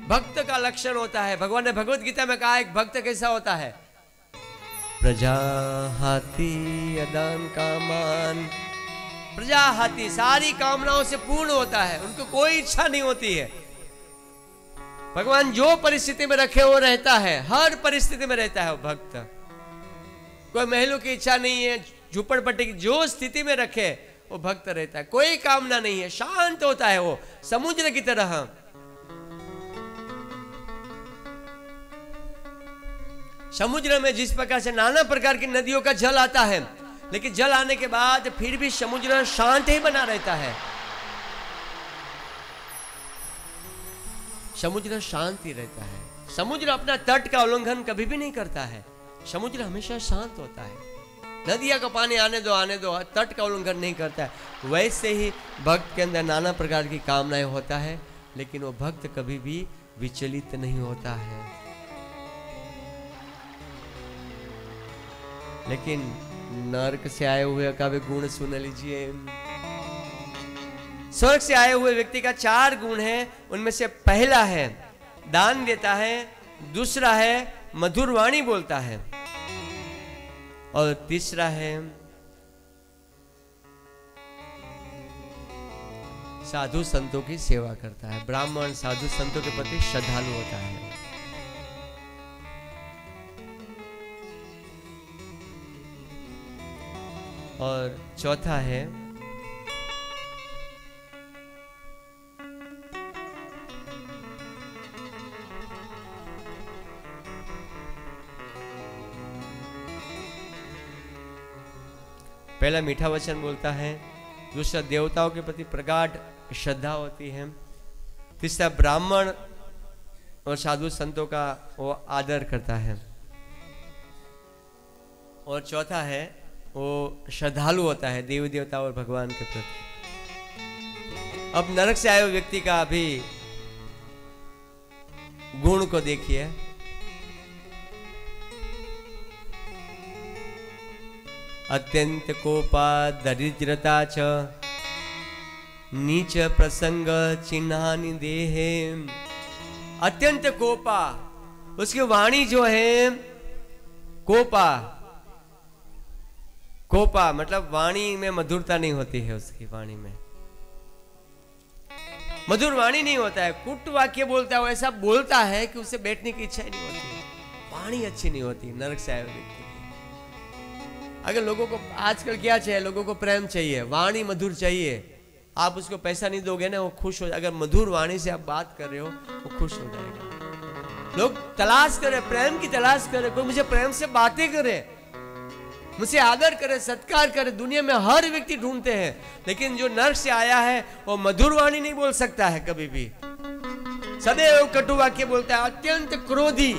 भक्त का लक्षण होता है। भगवान ने भगवत गीता में कहा एक भक्त कैसा होता है, प्रजा हाथी अदान कामान, प्रजा हाथी सारी कामनाओं से पूर्ण होता है, उनको कोई इच्छा नहीं होती है। भगवान जो परिस्थिति में रखे वो रहता है, हर परिस्थिति में रहता है वो भक्त। कोई महलों की इच्छा नहीं है, झुपड़पट्टी की जो स्थिति में रखे वो भक्त रहता है, कोई कामना नहीं है, शांत होता है वो समुद्र की तरह। समुद्र में जिस प्रकार से नाना प्रकार की नदियों का जल आता है, लेकिन जल आने के बाद फिर भी समुद्र शांत ही बना रहता है। समुद्र शांत ही रहता है। समुद्र अपना तट का उल्लंघन कभी भी नहीं करता है, समुद्र हमेशा शांत होता है। नदिया का पानी आने दो, तट का उल्लंघन नहीं करता है। वैसे ही भक्त के अंदर नाना प्रकार की कामनाएं होता है, लेकिन वो भक्त कभी भी विचलित नहीं होता है। लेकिन नरक से आए हुए का भी गुण सुन लीजिए। स्वर्ग से आए हुए व्यक्ति का 4 गुण है, उनमें से पहला है दान देता है, दूसरा है मधुर वाणी बोलता है, और तीसरा है साधु संतों की सेवा करता है। ब्राह्मण साधु संतों के प्रति श्रद्धालु होता है। और चौथा है पहला मीठा वचन बोलता है, दूसरा देवताओं के प्रति प्रगाढ़ श्रद्धा होती है, तीसरा ब्राह्मण और साधु संतों का वो आदर करता है, और चौथा है वो श्रद्धालु होता है देवी देवता और भगवान के प्रति। अब नरक से आए हुए व्यक्ति का अभी गुण को देखिए। अत्यंत कोपा दरिद्रता च नीच प्रसंग चिन्हानि देहे। अत्यंत कोपा, उसकी वाणी जो है कोपा, कोपा मतलब वाणी में मधुरता नहीं होती है, उसकी वाणी में मधुर वाणी नहीं होता है, कुट वाक्य बोलता है, ऐसा बोलता है कि उसे बैठने की इच्छा ही नहीं होती है, वाणी अच्छी नहीं होती नरक से आए हुए व्यक्ति की। अगर लोगों को आजकल क्या चाहिए, लोगों को प्रेम चाहिए, वाणी मधुर चाहिए, आप उसको पैसा नहीं दोगे ना वो खुश हो, अगर मधुर वाणी से आप बात कर रहे हो वो खुश हो जाएगा। लोग तलाश करे, प्रेम की तलाश करे, कोई मुझे प्रेम से बातें करे, मुझे आदर करे, सत्कार करे, दुनिया में हर व्यक्ति ढूंढते हैं, लेकिन जो नरक से आया है वो मधुर वाणी नहीं बोल सकता है कभी भी, सदैव कटु वाक्य बोलता है, अत्यंत क्रोधी,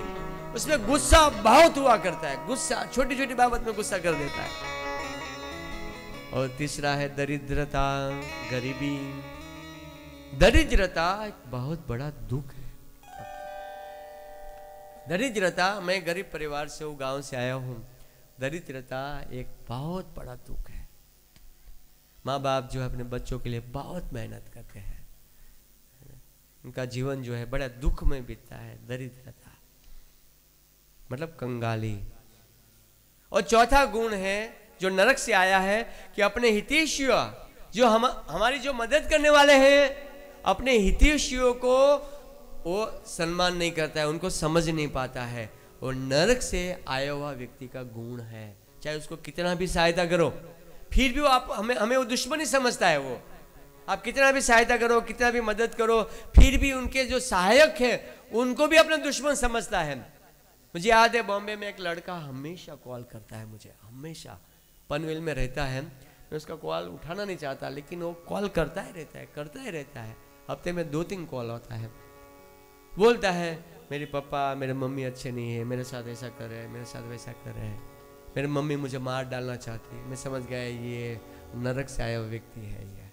उसमें गुस्सा बहुत हुआ करता है, गुस्सा छोटी छोटी बाबत में गुस्सा कर देता है। और तीसरा है दरिद्रता, गरीबी। दरिद्रता एक बहुत बड़ा दुख है। दरिद्रता, मैं गरीब परिवार से हूँ, गांव से आया हूँ, दरिद्रता एक बहुत बड़ा दुख है। माँ बाप जो है अपने बच्चों के लिए बहुत मेहनत करते हैं, उनका जीवन जो है बड़ा दुख में बीतता है। दरिद्रता मतलब कंगाली। और चौथा गुण है जो नरक से आया है कि अपने हितैषियों, जो हमारी जो मदद करने वाले हैं, अपने हितैषियों को वो सम्मान नहीं करता है, उनको समझ नहीं पाता है। और नरक से आया हुआ व्यक्ति का गुण है, चाहे उसको कितना भी सहायता करो फिर भी वो आप हमें वो दुश्मन ही समझता है। वो आप कितना भी सहायता करो, कितना भी मदद करो, फिर भी उनके जो सहायक है उनको भी अपना दुश्मन समझता है। मुझे याद है बॉम्बे में एक लड़का हमेशा कॉल करता है मुझे, हमेशा पनवेल में रहता है, मैं उसका कॉल उठाना नहीं चाहता, लेकिन वो कॉल करता ही रहता है, करता ही रहता है। हफ्ते में 2-3 कॉल होता है। बोलता है मेरे पापा मेरे मम्मी अच्छे नहीं है, मेरे साथ ऐसा कर रहे हैं, मेरे साथ वैसा कर रहे हैं, मेरी मम्मी मुझे मार डालना चाहती है। मैं समझ गया ये नरक से आया हुआ व्यक्ति है। ये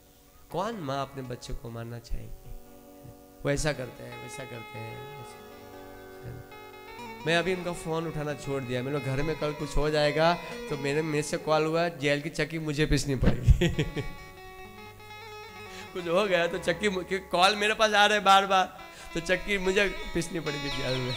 कौन माँ अपने बच्चों को मारना चाहेगी? वो ऐसा करते हैं, वैसा करते हैं। मैं अभी उनका फ़ोन उठाना छोड़ दिया। मेरे घर में कल कुछ हो जाएगा तो मेरे से कॉल हुआ, जेल की चक्की मुझे पीसनी पड़ेगी। कुछ हो गया तो चक्की, कॉल मेरे पास आ रहे बार बार, तो चक्की मुझे पीसनी पड़ी विद्यालय में।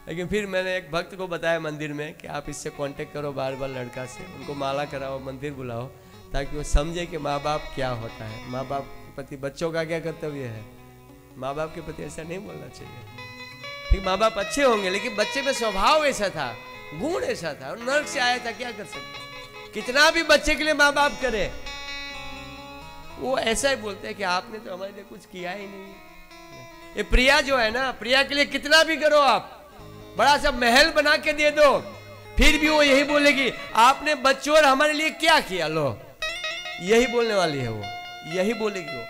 लेकिन फिर मैंने एक भक्त को बताया मंदिर में कि आप इससे कांटेक्ट करो बार बार लड़का से, उनको माला कराओ, मंदिर बुलाओ, ताकि वो समझे कि माँ बाप क्या होता है, माँ बाप के प्रति बच्चों का क्या कर्तव्य है। माँ बाप के प्रति ऐसा नहीं बोलना चाहिए। ठीक, माँ बाप अच्छे होंगे, लेकिन बच्चे में स्वभाव ऐसा था, गुण ऐसा था, और नर्क से आया था, क्या कर सकते। कितना भी बच्चे के लिए माँ बाप करे, वो ऐसा ही बोलते हैं कि आपने तो हमारे लिए कुछ किया ही नहीं। ये प्रिया जो है ना, प्रिया के लिए कितना भी करो आप, बड़ा सा महल बना के दे दो, फिर भी वो यही बोलेगी आपने बच्चों और हमारे लिए क्या किया। लो, यही बोलने वाली है वो, यही बोलेगी वो,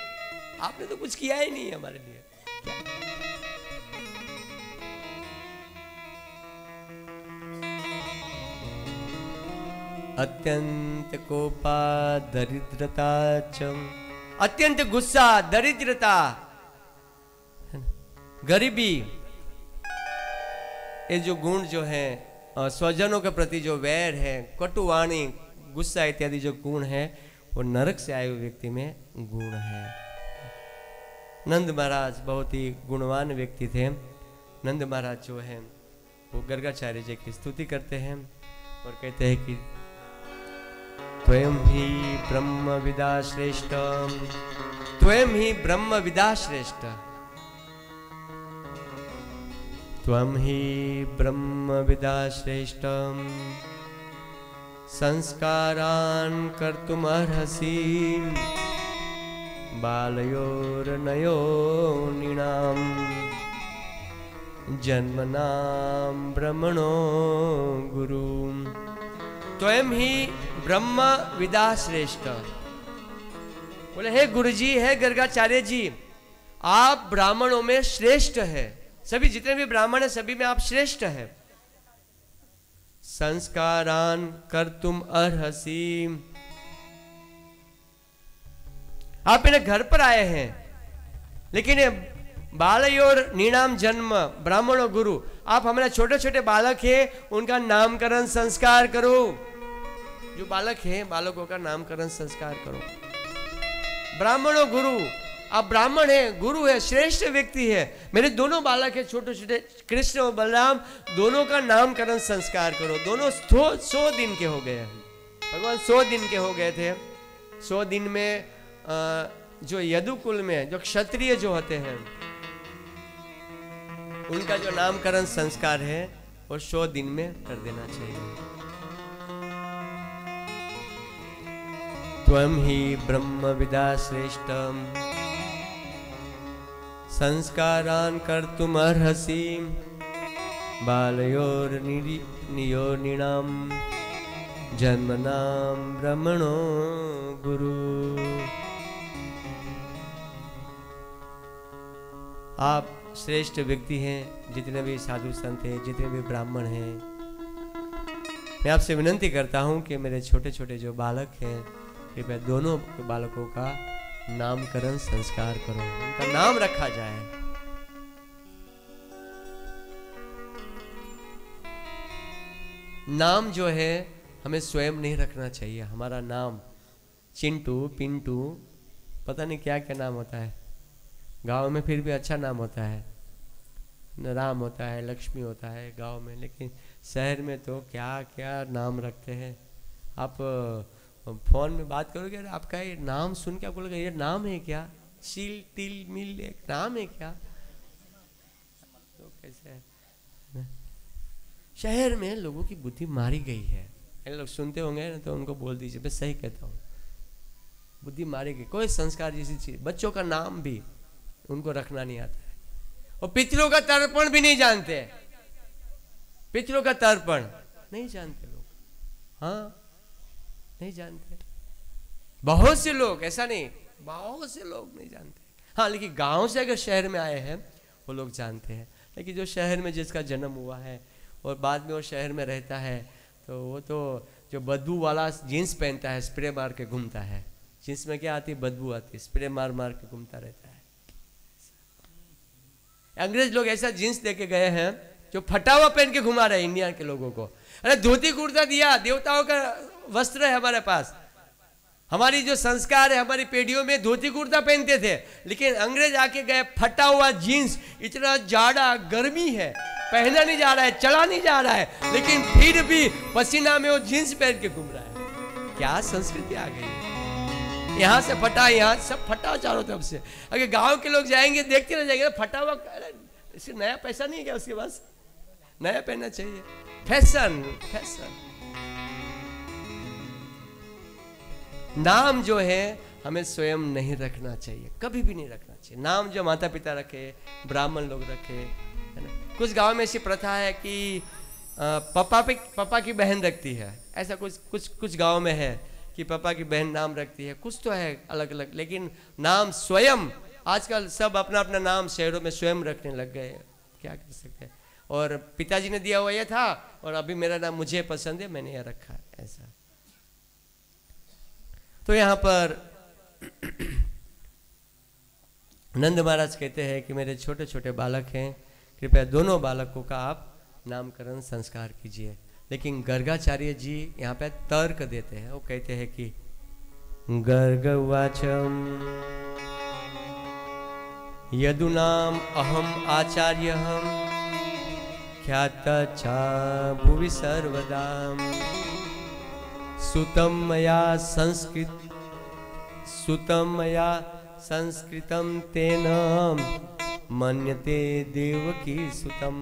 आपने तो कुछ किया ही नहीं हमारे लिए। अत्यंत कोपा दरिद्रता च, अत्यंत गुस्सा, दरिद्रता, गरीबी, ये जो गुण जो है, स्वजनों के प्रति जो वैर है, कटुवाणी, गुस्सा इत्यादि जो गुण है, वो नरक से आए हुए व्यक्ति में गुण है। नंद महाराज बहुत ही गुणवान व्यक्ति थे। नंद महाराज जो है वो गर्गाचार्य जी की स्तुति करते हैं और कहते हैं कि त्वयं ही ब्रह्म विदा श्रेष्ठ, त्वयं ही ब्रह्म विदा श्रेष्ठ, त्वं ही ब्रह्म विदा श्रेष्ठ, संस्कारान् कर्तुमर्हसि बालयोर्नयो निणाम् जन्मनां ब्रह्मणो गुरु। त्वयं ही ब्रह्म विदा श्रेष्ठ, बोले हे गुरुजी, है गर्गाचार्य जी, आप ब्राह्मणों में श्रेष्ठ है, सभी जितने भी ब्राह्मण हैं सभी में आप श्रेष्ठ है। संस्कारान कर्तुम अर्हसि, आप मेरे घर पर आए हैं, लेकिन ये बालयोर नीणाम जन्म ब्राह्मणो गुरु, आप हमारे छोटे छोटे बालक हैं उनका नामकरण संस्कार करो। जो बालक हैं बालकों का नामकरण संस्कार करो। ब्राह्मणो गुरु, आप ब्राह्मण है, गुरु है, श्रेष्ठ व्यक्ति है, मेरे दोनों बालक है छोटे छोटे, कृष्ण और बलराम, दोनों का नामकरण संस्कार करो। दोनों 100 दिन के हो गए हैं, भगवान 100 दिन के हो गए थे। 100 दिन में जो यदुकुल में जो क्षत्रिय जो होते हैं उनका जो नामकरण संस्कार है वो 100 दिन में कर देना चाहिए। त्वं ही ब्रह्म विदा श्रेष्ठम संस्कारान् कर्तुम अर्हसि बालयोर नियोनिनां जन्मनां ब्रह्मणो गुरु। आप श्रेष्ठ व्यक्ति हैं, जितने भी साधु संत हैं, जितने भी ब्राह्मण हैं, मैं आपसे विनंती करता हूं कि मेरे छोटे छोटे जो बालक हैं, कृपया दोनों बालकों का नामकरण संस्कार करो, उनका नाम रखा जाए। नाम जो है हमें स्वयं नहीं रखना चाहिए। हमारा नाम चिंटू, पिंटू, पता नहीं क्या क्या नाम होता है। गांव में फिर भी अच्छा नाम होता है, राम होता है, लक्ष्मी होता है गांव में, लेकिन शहर में तो क्या क्या नाम रखते हैं। आप फोन में बात करोगे, अरे आपका ये नाम सुन के आप बोलोगे ये नाम है क्या, शील तिल मिल एक नाम है क्या, तो कैसे है। शहर में लोगों की बुद्धि मारी गई है। लोग सुनते होंगे ना तो उनको बोल दीजिए, मैं सही कहता हूँ, बुद्धि मारी गई। कोई संस्कार जैसी चीज, बच्चों का नाम भी उनको रखना नहीं आता है, और पितरों का तर्पण भी नहीं जानते। पितरों का तर्पण नहीं जानते लोग, हाँ नहीं जानते। बहुत से लोग, ऐसा नहीं, बहुत से लोग नहीं जानते। हाँ, लेकिन गांव से अगर शहर में आए हैं वो लोग जानते हैं। लेकिन जो शहर में जिसका जन्म हुआ है और बाद में वो शहर में रहता है, तो वो तो जो बदबू वाला जीन्स पहनता है, स्प्रे मार के घूमता है, जीन्स में क्या आती है, बदबू आती है, स्प्रे मार मार के घूमता रहता है। अंग्रेज लोग ऐसा जीन्स लेके गए हैं जो फटा हुआ पहन के घुमा रहे हैं इंडिया के लोगों को। अरे धोती कुर्ता दिया, देवताओं का वस्त्र है हमारे पास, हमारी जो संस्कार है, हमारी पीढ़ियों में धोती कुर्ता पहनते थे, लेकिन अंग्रेज आके गए, फटा हुआ जीन्स, इतना जाड़ा गर्मी है, पहना नहीं जा रहा है, चला नहीं जा रहा है, लेकिन फिर भी पसीना में वो जीन्स पहन के घूम रहा है। क्या संस्कृति आ गई है। यहाँ से फटा, यहाँ सब फटा चारों तरफ से। अगर गांव के लोग जाएंगे देखते रह जाएंगे, फटा हुआ, इससे नया पैसा नहीं है क्या उसके पास, नया पहनना चाहिए। Fashion, fashion. नाम जो है हमें स्वयं नहीं रखना चाहिए, कभी भी नहीं रखना चाहिए। नाम जो माता पिता रखे, ब्राह्मण लोग रखे, है ना। कुछ गांव में ऐसी प्रथा है कि पापा की बहन रखती है, ऐसा कुछ गांव में है कि पापा की बहन नाम रखती है, कुछ तो है अलग अलग, लेकिन नाम स्वयं आजकल सब अपना अपना नाम शहरों में स्वयं रखने लग गए, क्या कर सकते हैं। और पिताजी ने दिया हुआ यह था और अभी मेरा नाम मुझे पसंद है, मैंने यह रखा है, ऐसा। तो यहाँ पर नंद महाराज कहते हैं कि मेरे छोटे छोटे बालक हैं, कृपया दोनों बालकों का आप नामकरण संस्कार कीजिए। लेकिन गर्गाचार्य जी यहाँ पे तर्क देते हैं, वो कहते हैं कि गर्गवाचम यदुनाम अहम आचार्यहम ख्याता चा भुवि सर्वदाम सुतम मया संस्कृतम तेन मन्यते देवकी सुतम।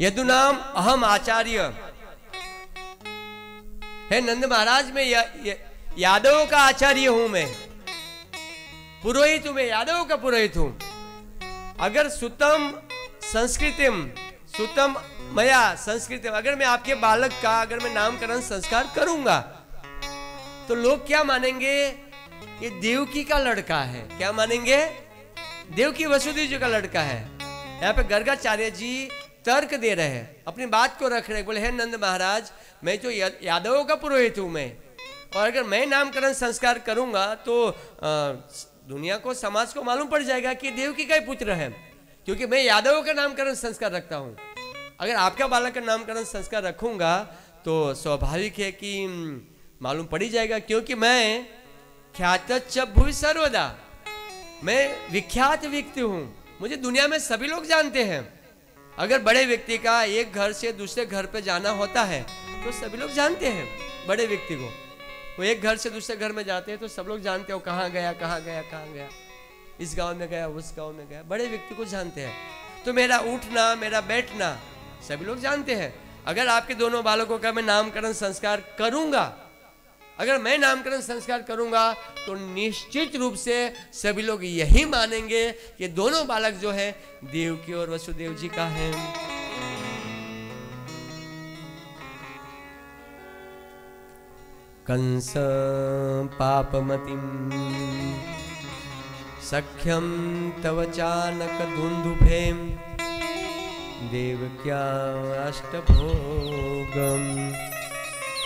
यदुनाम अहम आचार्य है नंद महाराज, में यादवों का आचार्य हूं, मैं पुरोहित हूं, मैं यादवों का पुरोहित हूं। अगर सुतम संस्कृतिम, सुतम मया संस्कृतिम, अगर मैं आपके बालक का अगर मैं नामकरण संस्कार करूंगा तो लोग क्या मानेंगे, ये देवकी का लड़का है। क्या मानेंगे, देवकी वसुदेव जी का लड़का है। यहाँ पे गर्गाचार्य जी तर्क दे रहे हैं, अपनी बात को रख रहे हैं। बोले हे नंद महाराज, मैं तो यादवों का पुरोहित हूं मैं, और अगर मैं नामकरण संस्कार करूंगा तो दुनिया को, समाज को मालूम पड़ जाएगा कि देवकी का ही पुत्र है, क्योंकि मैं यादवों का नामकरण संस्कार रखता हूं। अगर आपका बालक का नामकरण संस्कार रखूंगा तो स्वाभाविक है कि मालूम पड़ ही जाएगा, क्योंकि मैं ख्यात च भुवि सर्वदा, मैं विख्यात व्यक्ति हूं, मुझे दुनिया में सभी लोग जानते हैं। अगर बड़े व्यक्ति का एक घर से दूसरे घर पे जाना होता है तो सभी लोग जानते हैं बड़े व्यक्ति को। वो एक घर से दूसरे घर में जाते हैं तो सब लोग जानते हैं वो कहाँ गया, कहाँ गया, कहाँ गया, इस गांव में गया, उस गांव में गया, बड़े व्यक्ति को जानते हैं। तो मेरा उठना, मेरा बैठना सभी लोग जानते हैं। अगर आपके दोनों बालकों का मैं नामकरण संस्कार करूंगा, अगर मैं नामकरण संस्कार करूंगा तो निश्चित रूप से सभी लोग यही मानेंगे कि दोनों बालक जो है देवकी और वसुदेव जी का है। कंस पापमतिम सख्यम तव चानक दुंदुभेम देवक्या अष्टभोगम।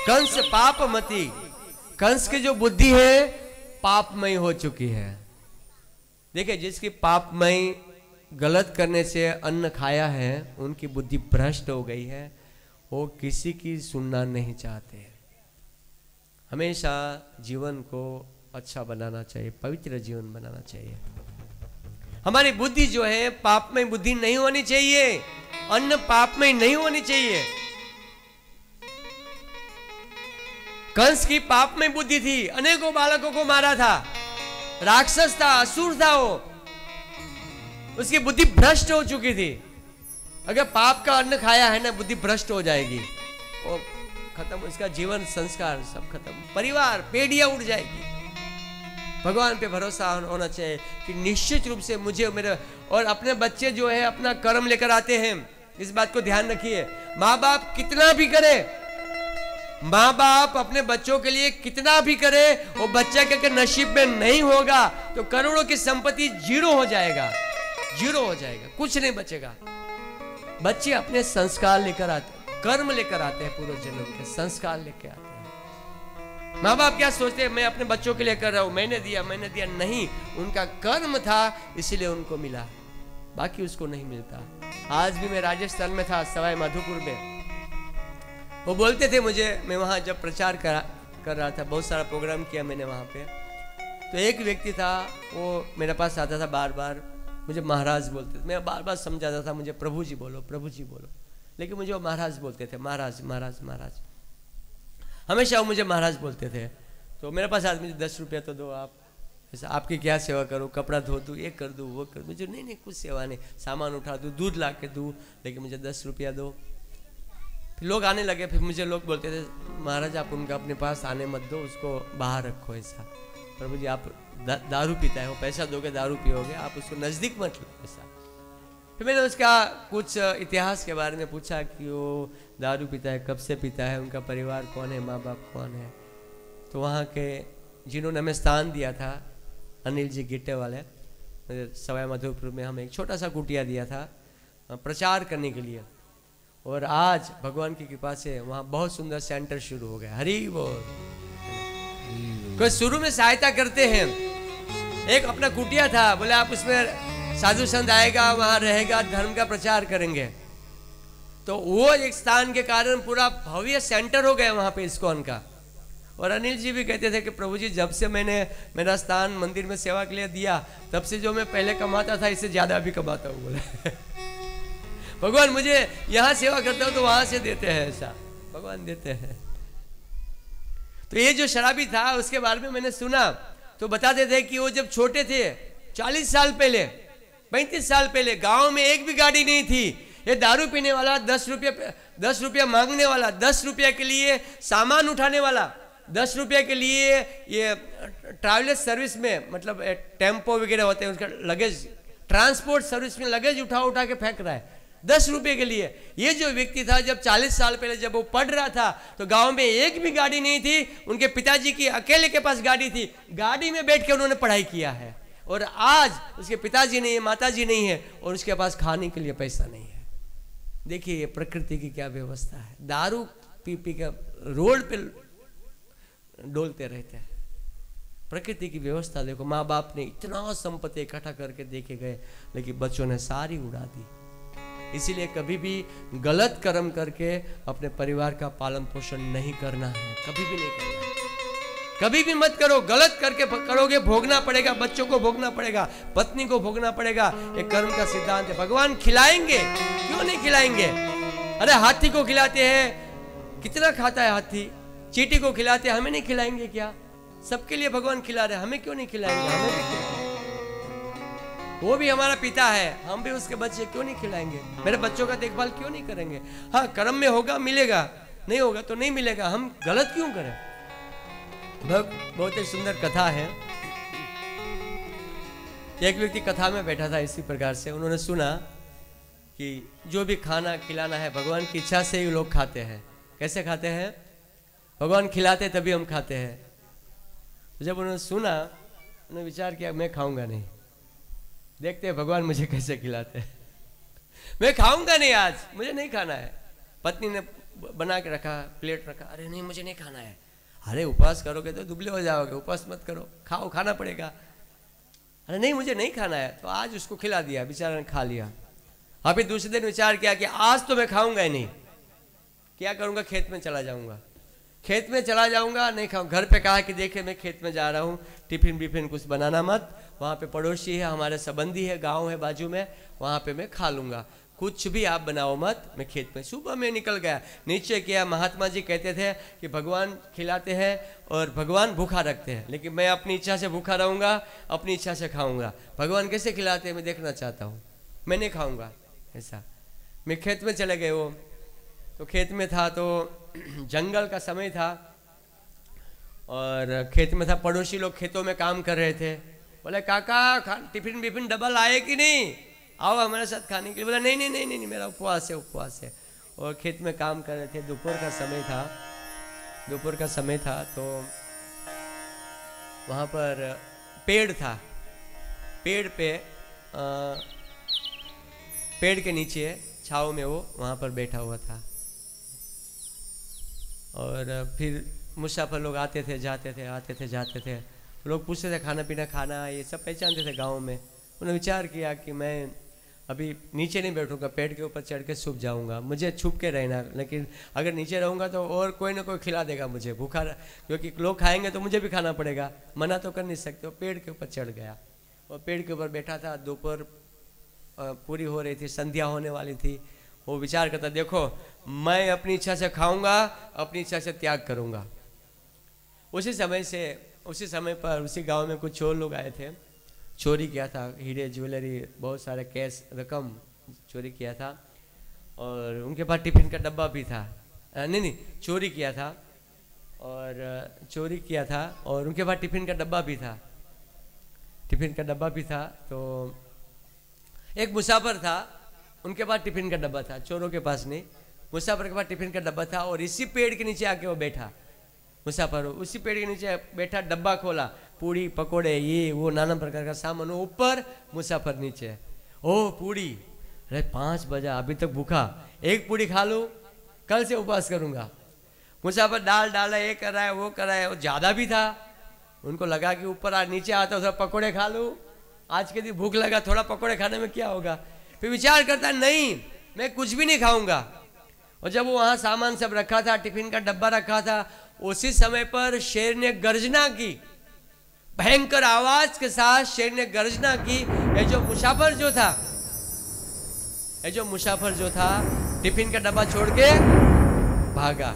कंस पापमती, कंस की जो बुद्धि है पापमय हो चुकी है। देखिए, जिसकी पापमय गलत करने से अन्न खाया है उनकी बुद्धि भ्रष्ट हो गई है, वो किसी की सुनना नहीं चाहते। हमेशा जीवन को अच्छा बनाना चाहिए, पवित्र जीवन बनाना चाहिए। हमारी बुद्धि जो है पापमय बुद्धि नहीं होनी चाहिए, अन्न पापमय नहीं होनी चाहिए। कंस की पापमय बुद्धि थी, अनेकों बालकों को मारा था, राक्षस था, असुर था वो, उसकी बुद्धि भ्रष्ट हो चुकी थी। अगर पाप का अन्न खाया है ना, बुद्धि भ्रष्ट हो जाएगी, वो खत्म, इसका जीवन संस्कार सब खत्म, परिवार पीढ़ियां उड़ जाएगी। भगवान पे भरोसा होना चाहिए कि निश्चित रूप से मुझे, मेरे और अपने बच्चे जो है अपना कर्म लेकर आते हैं, इस बात को ध्यान रखिए। माँ बाप कितना भी करे, माँ बाप अपने बच्चों के लिए कितना भी करे, वो बच्चा के अगर नसीब में नहीं होगा तो करोड़ों की संपत्ति जीरो हो जाएगा, जीरो हो जाएगा, कुछ नहीं बचेगा। बच्चे अपने संस्कार लेकर आते हैं, कर्म लेकर आते हैं, पूर्व जन्म के संस्कार लेकर आते हैं। माँ बाप क्या सोचते हैं, मैं अपने बच्चों के लिए कर रहा हूं, मैंने दिया, नहीं, उनका कर्म था इसलिए उनको मिला, बाकी उसको नहीं मिलता। आज भी मैं राजस्थान में था, सवाई माधोपुर में, वो बोलते थे मुझे, मैं वहां जब प्रचार कर रहा था, बहुत सारा प्रोग्राम किया मैंने वहाँ पे। तो एक व्यक्ति था, वो मेरे पास आता था, बार बार मुझे महाराज बोलते थे। मैं बार बार समझाता था मुझे प्रभु जी बोलो, प्रभु जी बोलो, लेकिन मुझे वो महाराज बोलते थे, महाराज महाराज महाराज, हमेशा वो मुझे महाराज बोलते थे। तो मेरे पास आज मुझे 10 रुपया तो दो आप, ऐसा आपकी क्या सेवा करूँ, कपड़ा धो दूँ, ये कर दूँ, वो कर दूँ। मुझे नहीं कुछ सेवा नहीं, सामान उठा दूँ, दूध ला के दूँ, लेकिन मुझे 10 रुपया दो। फिर लोग आने लगे, फिर मुझे लोग बोलते थे महाराज आप उनका अपने पास आने मत दो, उसको बाहर रखो ऐसा। प्रभु जी आप दारू पीता है, वो पैसा दोगे दारू पियोगे, आप उसको नज़दीक मत लो ऐसा। फिर मैंने उसका कुछ इतिहास के बारे में पूछा कि वो दारू पीता है, कब से पीता है, उनका परिवार कौन है, माँ बाप कौन है। तो वहाँ के जिन्होंने हमें स्थान दिया था, अनिल जी गिट्टे वाले, सवाई माधोपुर में हमें एक छोटा सा कुटिया दिया था प्रचार करने के लिए, और आज भगवान की कृपा से वहाँ बहुत सुंदर सेंटर शुरू हो गया। हरि बोल। कोई शुरू में सहायता करते हैं, एक अपना कुटिया था, बोले आप उसमें साधु संत आएगा, वहाँ रहेगा, धर्म का प्रचार करेंगे। तो वो एक स्थान के कारण पूरा भव्य सेंटर हो गया वहाँ पे इस्कॉन का। और अनिल जी भी कहते थे कि प्रभु जी जब से मैंने मेरा स्थान मंदिर में सेवा के लिए दिया, तब से जो मैं पहले कमाता था इससे ज्यादा भी कमाता हूँ बोले। भगवान मुझे यहाँ सेवा करता हूँ तो वहां से देते हैं, ऐसा भगवान देते हैं। तो ये जो शराबी था उसके बारे में मैंने सुना, तो बताते थे कि वो जब छोटे थे 40 साल पहले, 35 साल पहले, गांव में एक भी गाड़ी नहीं थी। ये दारू पीने वाला, 10 रुपया मांगने वाला, 10 रुपया के लिए सामान उठाने वाला, 10 रुपये के लिए ये ट्रैवलर सर्विस में, मतलब टेम्पो वगैरह होते हैं, उसका लगेज ट्रांसपोर्ट सर्विस में लगेज उठा उठा के फेंक रहा है 10 रुपये के लिए। ये जो व्यक्ति था जब 40 साल पहले जब वो पढ़ रहा था तो गांव में एक भी गाड़ी नहीं थी, उनके पिताजी की अकेले के पास गाड़ी थी, गाड़ी में बैठ के उन्होंने पढ़ाई किया है। और आज उसके पिताजी नहीं है, माताजी नहीं है, और उसके पास खाने के लिए पैसा नहीं है। देखिए प्रकृति की क्या व्यवस्था है, दारू पी पी के रोड पे डोलते रहते हैं। प्रकृति की व्यवस्था देखो, माँ बाप ने इतना संपत्ति इकट्ठा करके देके गए, लेकिन बच्चों ने सारी उड़ा दी। इसीलिए कभी भी गलत कर्म करके अपने परिवार का पालन पोषण नहीं करना है, कभी भी नहीं करना है, कभी भी मत करो। गलत करके करोगे भोगना पड़ेगा, बच्चों को भोगना पड़ेगा, पत्नी को भोगना पड़ेगा। एक कर्म का सिद्धांत है। भगवान खिलाएंगे, क्यों नहीं खिलाएंगे? अरे हाथी को खिलाते हैं, कितना खाता है हाथी? चींटी को खिलाते हैं, हमें नहीं खिलाएंगे क्या? सबके लिए भगवान खिला रहे हैं, हमें क्यों नहीं खिलाएंगे? हमें भी खिलाएंगे। वो भी हमारा पिता है, हम भी उसके बच्चे, क्यों नहीं खिलाएंगे? मेरे बच्चों का देखभाल क्यों नहीं करेंगे? हाँ, कर्म में होगा मिलेगा, नहीं होगा तो नहीं मिलेगा। हम गलत क्यों करें? बहुत ही सुंदर कथा है। एक व्यक्ति कथा में बैठा था इसी प्रकार से, उन्होंने सुना कि जो भी खाना खिलाना है भगवान की इच्छा से ही लोग खाते हैं। कैसे खाते हैं? भगवान खिलाते तभी हम खाते हैं। तो जब उन्होंने सुना, उन्होंने विचार किया मैं खाऊंगा नहीं, देखते हैं भगवान मुझे कैसे खिलाते हैं। मैं खाऊंगा नहीं, आज मुझे नहीं खाना है। पत्नी ने बना के रखा, प्लेट रखा, अरे नहीं मुझे नहीं खाना है। अरे उपवास करोगे तो दुबले हो जाओगे, उपवास मत करो, खाओ, खाना पड़ेगा। अरे नहीं मुझे नहीं खाना है, तो आज उसको खिला दिया, बेचारा ने खा लिया। अभी दूसरे दिन विचार किया कि आज तो मैं खाऊंगा ही नहीं। क्या करूंगा? खेत में चला जाऊंगा, खेत में चला जाऊंगा, नहीं खाऊं। घर पे कहा कि देखे मैं खेत में जा रहा हूँ, टिफिन बिफिन कुछ बनाना मत, वहाँ पे पड़ोसी है, हमारे संबंधी है, गांव है बाजू में, वहाँ पे मैं खा लूंगा, कुछ भी आप बनाओ मत, मैं खेत में। सुबह में निकल गया, नीचे किया। महात्मा जी कहते थे कि भगवान खिलाते हैं और भगवान भूखा रखते हैं, लेकिन मैं अपनी इच्छा से भूखा रहूँगा, अपनी इच्छा से खाऊंगा। भगवान कैसे खिलाते हैं मैं देखना चाहता हूँ, मैं नहीं खाऊंगा ऐसा। मैं खेत में चले गए, वो तो खेत में था तो जंगल का समय था और खेत में था, पड़ोसी लोग खेतों में काम कर रहे थे। बोले काका टिफिन बिफिन डबल आए कि नहीं, आओ हमारे साथ खाने के लिए। बोला नहीं नहीं नहीं नहीं, मेरा उपवास है, उपवास है। और खेत में काम कर रहे थे, दोपहर का समय था, दोपहर का समय था। तो वहाँ पर पेड़ था, पेड़ पे पेड़ के नीचे छाँव में वो वहाँ पर बैठा हुआ था। और फिर मुसाफिर लोग आते थे जाते थे, आते थे जाते थे। लोग पूछते थे खाना पीना खाना, ये सब पहचानते थे गांव में। उन्होंने विचार किया कि मैं अभी नीचे नहीं बैठूंगा, पेड़ के ऊपर चढ़ के छुप जाऊंगा, मुझे छुप के रहना, लेकिन अगर नीचे रहूंगा तो और कोई ना कोई खिला देगा मुझे, भूखा, क्योंकि लोग खाएंगे तो मुझे भी खाना पड़ेगा, मना तो कर नहीं सकते। वो पेड़ के ऊपर चढ़ गया और पेड़ के ऊपर बैठा था। दोपहर पूरी हो रही थी, संध्या होने वाली थी। वो विचार करता, देखो मैं अपनी इच्छा से खाऊंगा, अपनी इच्छा से त्याग करूंगा। उसी समय पर उसी गांव में कुछ चोर लोग आए थे, चोरी किया था, हीरे ज्वेलरी बहुत सारे कैश रकम चोरी किया था, और उनके पास टिफिन का डब्बा भी था। नहीं, चोरी किया था और उनके पास टिफिन का डब्बा भी था। तो एक मुसाफिर था, उनके पास टिफिन का डब्बा था, चोरों के पास नहीं, मुसाफिर के पास टिफिन का डब्बा था। और इसी पेड़ के नीचे आके वो बैठा, मुसाफिर उसी पेड़ के नीचे बैठा, डब्बा खोला, पूड़ी पकोड़े ये वो नाना प्रकार का सामान, ऊपर मुसाफिर नीचे। ओ पूड़ी, अरे 5 बजा, अभी तक भूखा, एक पूड़ी खा लूँ, कल से उपवास करूँगा। मुसाफिर दाल डाला, ये कर रहा है वो कर रहा है, वो ज़्यादा भी था। उनको लगा कि ऊपर नीचे आता उधर पकोड़े खा लूँ, आज के दिन भूख लगा, थोड़ा पकोड़े खाने में क्या होगा। फिर विचार करता, नहीं मैं कुछ भी नहीं खाऊंगा। और जब वो वहाँ सामान सब रखा था, टिफिन का डब्बा रखा था, उसी समय पर शेर ने गर्जना की, भयंकर आवाज के साथ शेर ने गर्जना की। ये जो मुसाफिर जो था टिफिन का डब्बा छोड़ के भागा,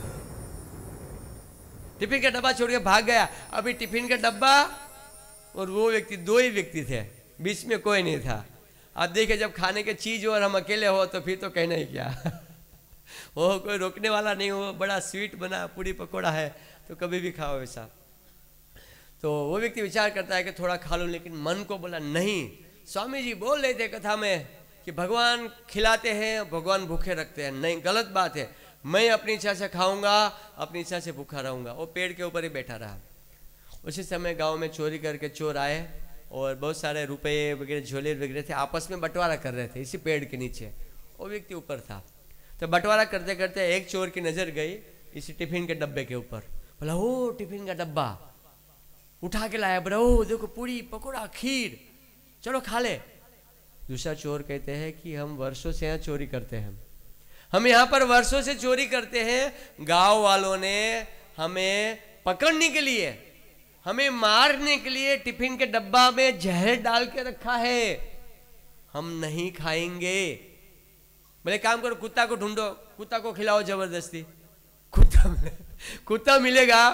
टिफिन का डब्बा छोड़ के भाग गया। अभी टिफिन का डब्बा और वो व्यक्ति, 2 ही व्यक्ति थे, बीच में कोई नहीं था। अब देखिए, जब खाने के चीज हो और हम अकेले हो तो फिर तो कहना ही क्या। वो कोई रोकने वाला नहीं हो, बड़ा स्वीट बना पूड़ी पकोड़ा है तो कभी भी खाओ ऐसा। तो वो व्यक्ति विचार करता है कि थोड़ा खा लूँ, लेकिन मन को बोला नहीं। स्वामी जी बोल रहे थे कथा में कि भगवान खिलाते हैं, भगवान भूखे रखते हैं, नहीं, गलत बात है। मैं अपनी इच्छा से खाऊंगा, अपनी इच्छा से भूखा रहूंगा। वो पेड़ के ऊपर ही बैठा रहा। उसी समय गांव में चोरी करके चोर आए और बहुत सारे रुपए वगैरह झोले वगैरह थे, आपस में बंटवारा कर रहे थे इसी पेड़ के नीचे। वो व्यक्ति ऊपर था, तो बंटवारा करते करते एक चोर की नज़र गई इसी टिफिन के डब्बे के ऊपर। बोला, ओ टिफिन का डब्बा उठा के लाया, बोला ओ देखो पूड़ी पकोड़ा खीर, चलो खा ले। दूसरा चोर कहते हैं कि हम वर्षों से यहाँ चोरी करते हैं, हम यहाँ पर वर्षों से चोरी करते हैं। गांव वालों ने हमें पकड़ने के लिए, हमें मारने के लिए टिफिन के डब्बा में जहर डाल के रखा है, हम नहीं खाएंगे। बोले काम करो, कुत्ता को ढूंढो, कुत्ता को खिलाओ जबरदस्ती, कुत्ता मिलेगा,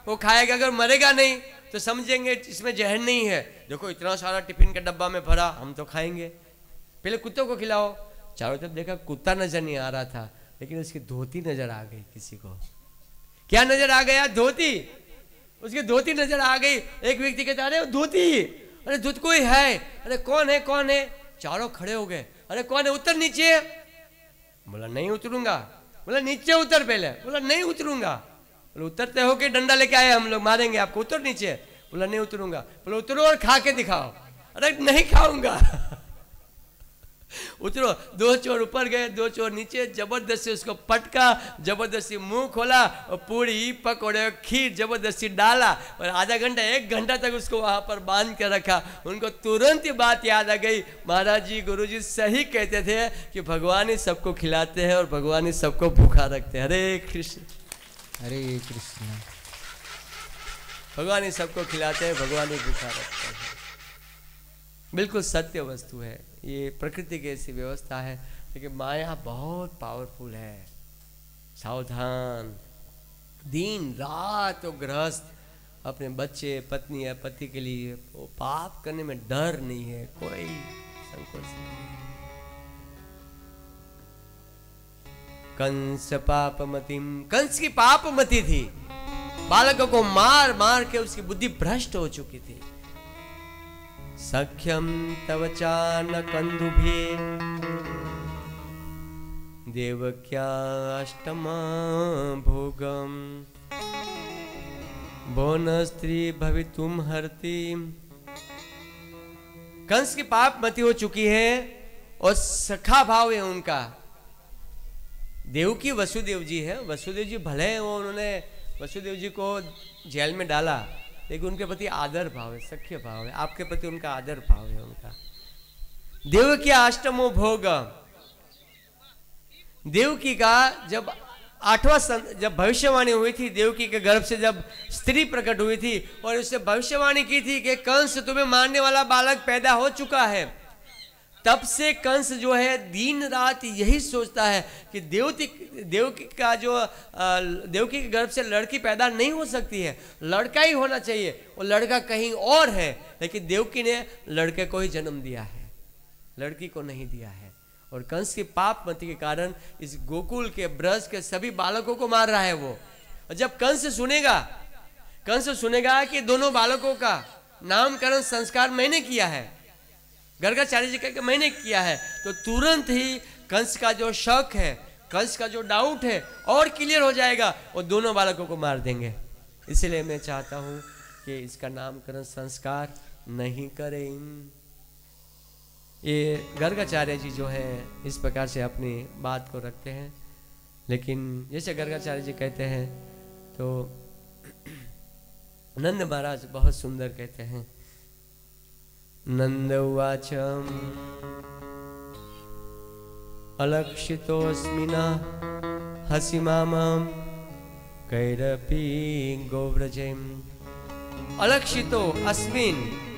वो खाएगा, अगर मरेगा नहीं तो समझेंगे इसमें जहर नहीं है। देखो इतना सारा टिफिन के डब्बा में भरा, हम तो खाएंगे, पहले कुत्तों को खिलाओ। चारों तरफ देखा, कुत्ता नजर नहीं आ रहा था, लेकिन उसकी धोती नजर आ गई। किसी को क्या नजर आ गया? धोती, उसकी धोती नजर आ गई। एक व्यक्ति कहता, अरे वो धोती, अरे धोती कोई है, अरे कौन है कौन है? चारों खड़े हो गए, अरे कौन है, उतर नीचे। बोला नहीं उतरूंगा। बोला नीचे उतर पहले। बोला नहीं उतरूंगा। बोला उतरते हो कि डंडा लेके आए हम लोग, मारेंगे आपको, उतर नीचे। बोला नहीं उतरूंगा। बोला उतरो और खा के दिखाओ। अरे नहीं खाऊंगा। उतरो। 2 चोर ऊपर गए, 2 चोर नीचे, जबरदस्ती उसको पटका, जबरदस्ती मुंह खोला और पूड़ी पकोड़े खीर जबरदस्ती डाला और आधा घंटा 1 घंटा तक उसको वहां पर बांध के रखा। उनको तुरंत ही बात याद आ गई, महाराज जी गुरुजी सही कहते थे कि भगवान ही सबको खिलाते हैं और भगवान ही सबको भूखा रखते हैं। हरे कृष्ण हरे कृष्ण। भगवान ही सबको खिलाते हैं, भगवान ही भूखा रखते हैं। बिल्कुल सत्य वस्तु है ये, प्रकृति की ऐसी व्यवस्था है, लेकिन माया बहुत पावरफुल है। सावधान। दिन रात वो गृहस्थ अपने बच्चे पत्नी या पति के लिए वो पाप करने में डर नहीं है, कोई संकोच नहीं। कंस पापमतिम, कंस की पापमति थी, बालकों को मार मार के उसकी बुद्धि भ्रष्ट हो चुकी थी। सख्यम तव चान कंदुभे देवक्या अष्टमा भोगम भुवन स्त्री भवितुम हरति। कंस की पाप मति हो चुकी है और सखा भाव है उनका। देव की वसुदेव जी है, वसुदेव जी भले हैं, वो उन्होंने वसुदेव जी को जेल में डाला, लेकिन उनके प्रति आदर भाव है, सख्य भाव है। आपके प्रति उनका आदर भाव है उनका। देवकी अष्टमो भोग, देवकी का जब जब भविष्यवाणी हुई थी, देवकी के गर्भ से जब स्त्री प्रकट हुई थी और उससे भविष्यवाणी की थी कि कंस तुम्हें मारने वाला बालक पैदा हो चुका है, तब से कंस जो है दिन रात यही सोचता है कि देवकी के गर्भ से लड़की पैदा नहीं हो सकती है, लड़का ही होना चाहिए, और लड़का कहीं और है। लेकिन देवकी ने लड़के को ही जन्म दिया है, लड़की को नहीं दिया है। और कंस की पाप मति के कारण इस गोकुल के ब्रज के सभी बालकों को मार रहा है वो। और जब कंस सुनेगा कि दोनों बालकों का नामकरण संस्कार मैंने किया है, गर्गाचार्य जी कहकर मैंने किया है, तो तुरंत ही कंस का जो शक है, कंस का जो डाउट है और क्लियर हो जाएगा और दोनों बालकों को मार देंगे। इसलिए मैं चाहता हूं कि इसका नामकरण संस्कार नहीं करें। ये गर्गाचार्य जी जो है इस प्रकार से अपनी बात को रखते हैं, लेकिन जैसे गर्गाचार्य जी कहते हैं तो नंद महाराज बहुत सुंदर कहते हैं। नंद उवाचम अलक्षितोऽस्मि न हसि मामं कैरपि गोव्रजेम। अलक्षितो अस्मिन्,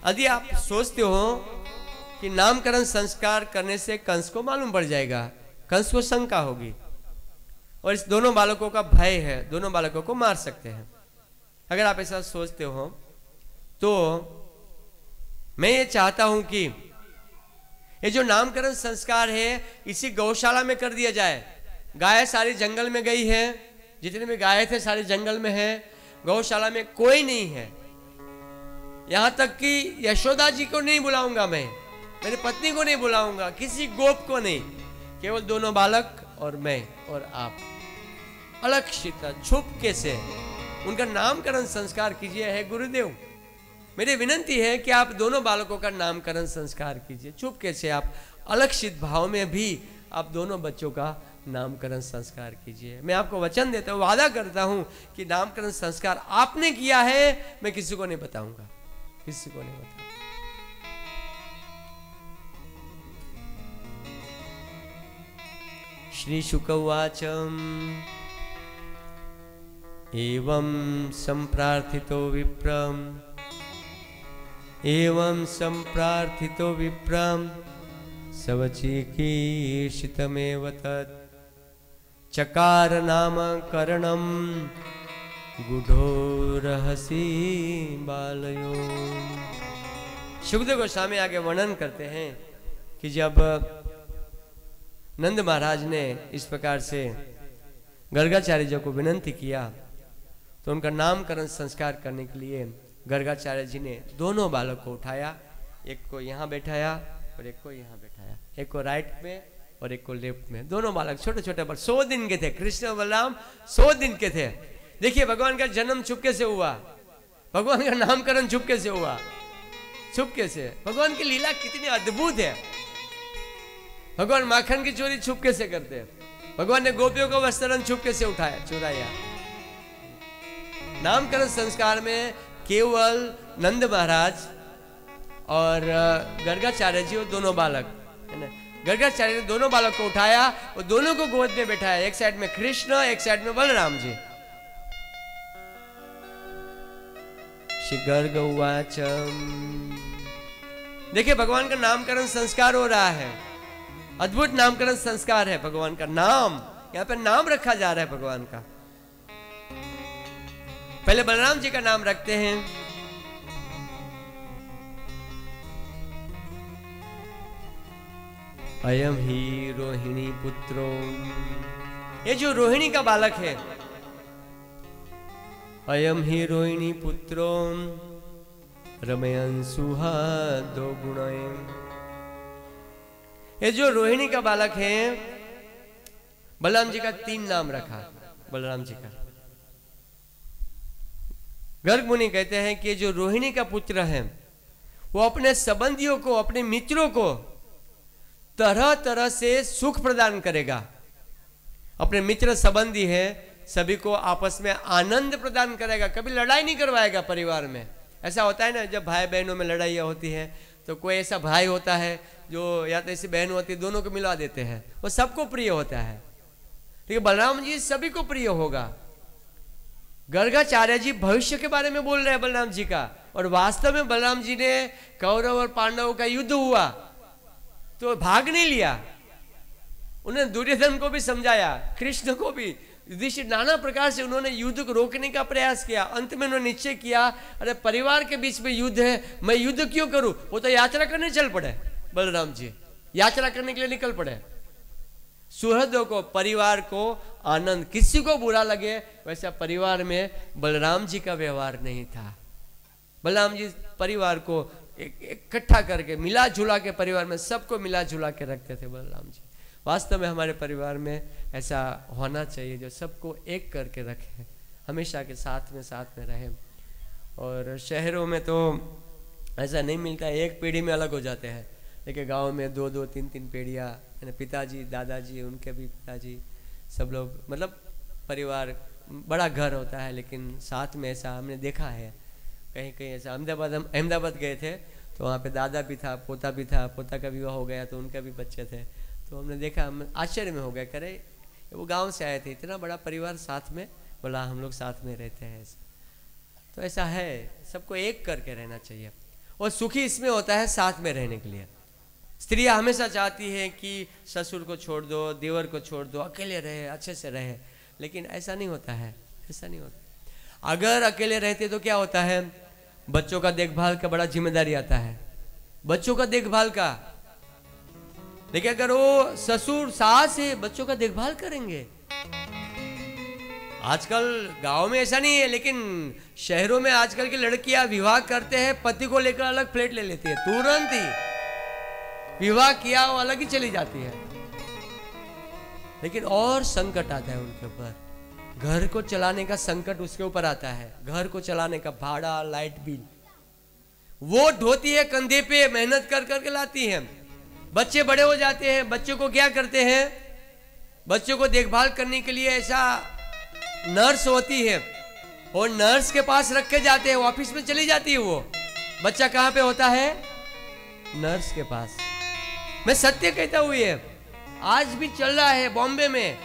यदि आप सोचते हो कि नामकरण संस्कार करने से कंस को मालूम पड़ जाएगा, कंस को शंका होगी और इस दोनों बालकों का भय है, दोनों बालकों को मार सकते हैं, अगर आप ऐसा सोचते हो तो मैं ये चाहता हूं कि ये जो नामकरण संस्कार है इसी गौशाला में कर दिया जाए। गाय सारी जंगल में गई है, जितने भी गाय थे सारे जंगल में है, गौशाला में कोई नहीं है। यहां तक कि यशोदा जी को नहीं बुलाऊंगा मैं, मेरी पत्नी को नहीं बुलाऊंगा, किसी गोप को नहीं, केवल दोनों बालक और मैं और आप अलक्षित छुपके से उनका नामकरण संस्कार कीजिए। है गुरुदेव, मेरी विनंती है कि आप दोनों बालकों का नामकरण संस्कार कीजिए, चुपके से आप अलक्षित भाव में भी आप दोनों बच्चों का नामकरण संस्कार कीजिए। मैं आपको वचन देता हूं, वादा करता हूं कि नामकरण संस्कार आपने किया है मैं किसी को नहीं बताऊंगा, किसी को नहीं बताऊंगा। श्री शुक उवाचम एवं संप्रार्थितो विप्रम, एवं संप्रार्थितो विप्रम सवचिकीर्षितमेव तत् चकार नाम करणम गुढ़ो रहसी बालयो। सुखदेव गोस्वामी आगे वर्णन करते हैं कि जब नंद महाराज ने इस प्रकार से गर्गाचार्य जी को विनंती किया तो उनका नामकरण संस्कार करने के लिए गर्गाचार्य जी ने दोनों बालक को उठाया, एक को यहाँ बैठाया और एक को यहाँ बैठाया, एक को राइट में और एक को लेफ्ट में। दोनों बालक छोटे छोटे पर 100 दिन के थे, कृष्ण बलराम 100 दिन के थे। देखिए भगवान का जन्म चुपके से हुआ, भगवान का नामकरण चुपके से हुआ, चुपके से। भगवान की लीला कितनी अद्भुत है। भगवान माखन की चोरी चुपके से करते हैं, भगवान ने गोपियों को वस्त्रन चुपके से उठाया, चुराया। नामकरण संस्कार में केवल नंद महाराज और गर्गाचार्य जी और दोनों बालक, है ना, गर्गाचार्य ने दोनों बालक को उठाया और दोनों को गोद में बैठाया, एक साइड में कृष्ण एक साइड में बलराम जी। श्री गर्ग उवाचम, देखिए भगवान का नामकरण संस्कार हो रहा है, अद्भुत नामकरण संस्कार है। भगवान का नाम, यहाँ पे नाम रखा जा रहा है भगवान का। पहले बलराम जी का नाम रखते हैं, अयम ही रोहिणी पुत्रो। ये जो रोहिणी का बालक है, अयम ही रोहिणी पुत्रो रमयन सुहादो गुणयम। ये जो रोहिणी का बालक है, बलराम जी का 3 नाम रखा, बलराम जी का। गर्ग मुनि कहते हैं कि जो रोहिणी का पुत्र है वो अपने संबंधियों को, अपने मित्रों को तरह तरह से सुख प्रदान करेगा। अपने मित्र संबंधी है सभी को आपस में आनंद प्रदान करेगा, कभी लड़ाई नहीं करवाएगा। परिवार में ऐसा होता है ना, जब भाई बहनों में लड़ाइयाँ होती है तो कोई ऐसा भाई होता है जो या तो ऐसी बहन होती है, दोनों को मिला देते हैं, वो सबको प्रिय होता है। ठीक है, बलराम जी सभी को प्रिय होगा। गर्गाचार्य जी भविष्य के बारे में बोल रहे हैं बलराम जी का, और वास्तव में बलराम जी ने कौरव और पांडवों का युद्ध हुआ तो भाग नहीं लिया, उन्होंने दुर्योधन को भी समझाया, कृष्ण को भी, युधिष्ठिर, नाना प्रकार से उन्होंने युद्ध को रोकने का प्रयास किया। अंत में उन्होंने निश्चय किया, अरे परिवार के बीच में युद्ध है, मैं युद्ध क्यों करूं। वो तो यात्रा करने चल पड़े, बलराम जी यात्रा करने के लिए निकल पड़े। सुहृदों को, परिवार को आनंद, किसी को बुरा लगे, वैसा परिवार में बलराम जी का व्यवहार नहीं था। बलराम जी परिवार को इकट्ठा करके मिला जुला के, परिवार में सबको मिला जुला के रखते थे बलराम जी। वास्तव में हमारे परिवार में ऐसा होना चाहिए, जो सबको एक करके रखे, हमेशा के साथ में रहे। और शहरों में तो ऐसा नहीं मिलता, एक पीढ़ी में अलग हो जाते हैं, लेकिन गांव में 2-2, 3-3 पीढ़ियाँ, पिताजी, दादाजी, उनके भी पिताजी, सब लोग, मतलब परिवार बड़ा घर होता है, लेकिन साथ में ऐसा हमने देखा है। कहीं कहीं ऐसा, हम अहमदाबाद गए थे तो वहाँ पे दादा भी था, पोता भी था, पोता का विवाह हो गया तो उनके भी बच्चे थे, तो हमने देखा, हम आश्चर्य में हो गए, करे वो गांव से आए थे, इतना बड़ा परिवार साथ में, बोला हम लोग साथ में रहते हैं। तो ऐसा है, सबको एक करके रहना चाहिए, और सुखी इसमें होता है साथ में रहने के लिए। स्त्रियां हमेशा चाहती हैं कि ससुर को छोड़ दो, देवर को छोड़ दो, अकेले रहे, अच्छे से रहे, लेकिन ऐसा नहीं होता है, ऐसा नहीं होता। अगर अकेले रहते तो क्या होता है, बच्चों का देखभाल का बड़ा जिम्मेदारी आता है, बच्चों का देखभाल का। देखिए, अगर वो ससुर सास है, बच्चों का देखभाल करेंगे। आजकल गांव में ऐसा नहीं है, लेकिन शहरों में आजकल की लड़कियां विवाह करते हैं, पति को लेकर अलग फ्लैट ले लेती है, तुरंत ही विवाह किया वो अलग ही चली जाती है। लेकिन और संकट आता है उनके ऊपर, घर को चलाने का संकट उसके ऊपर आता है, घर को चलाने का भाड़ा, लाइट बिल वो ढोती है कंधे पे, मेहनत कर करके लाती है। बच्चे बड़े हो जाते हैं, बच्चों को क्या करते हैं, बच्चों को देखभाल करने के लिए ऐसा नर्स होती है, और नर्स के पास रख के जाते हैं, ऑफिस में चली जाती है वो। बच्चा कहां पे होता है, नर्स के पास। मैं सत्य कहता हूं, ये आज भी चल रहा है बॉम्बे में।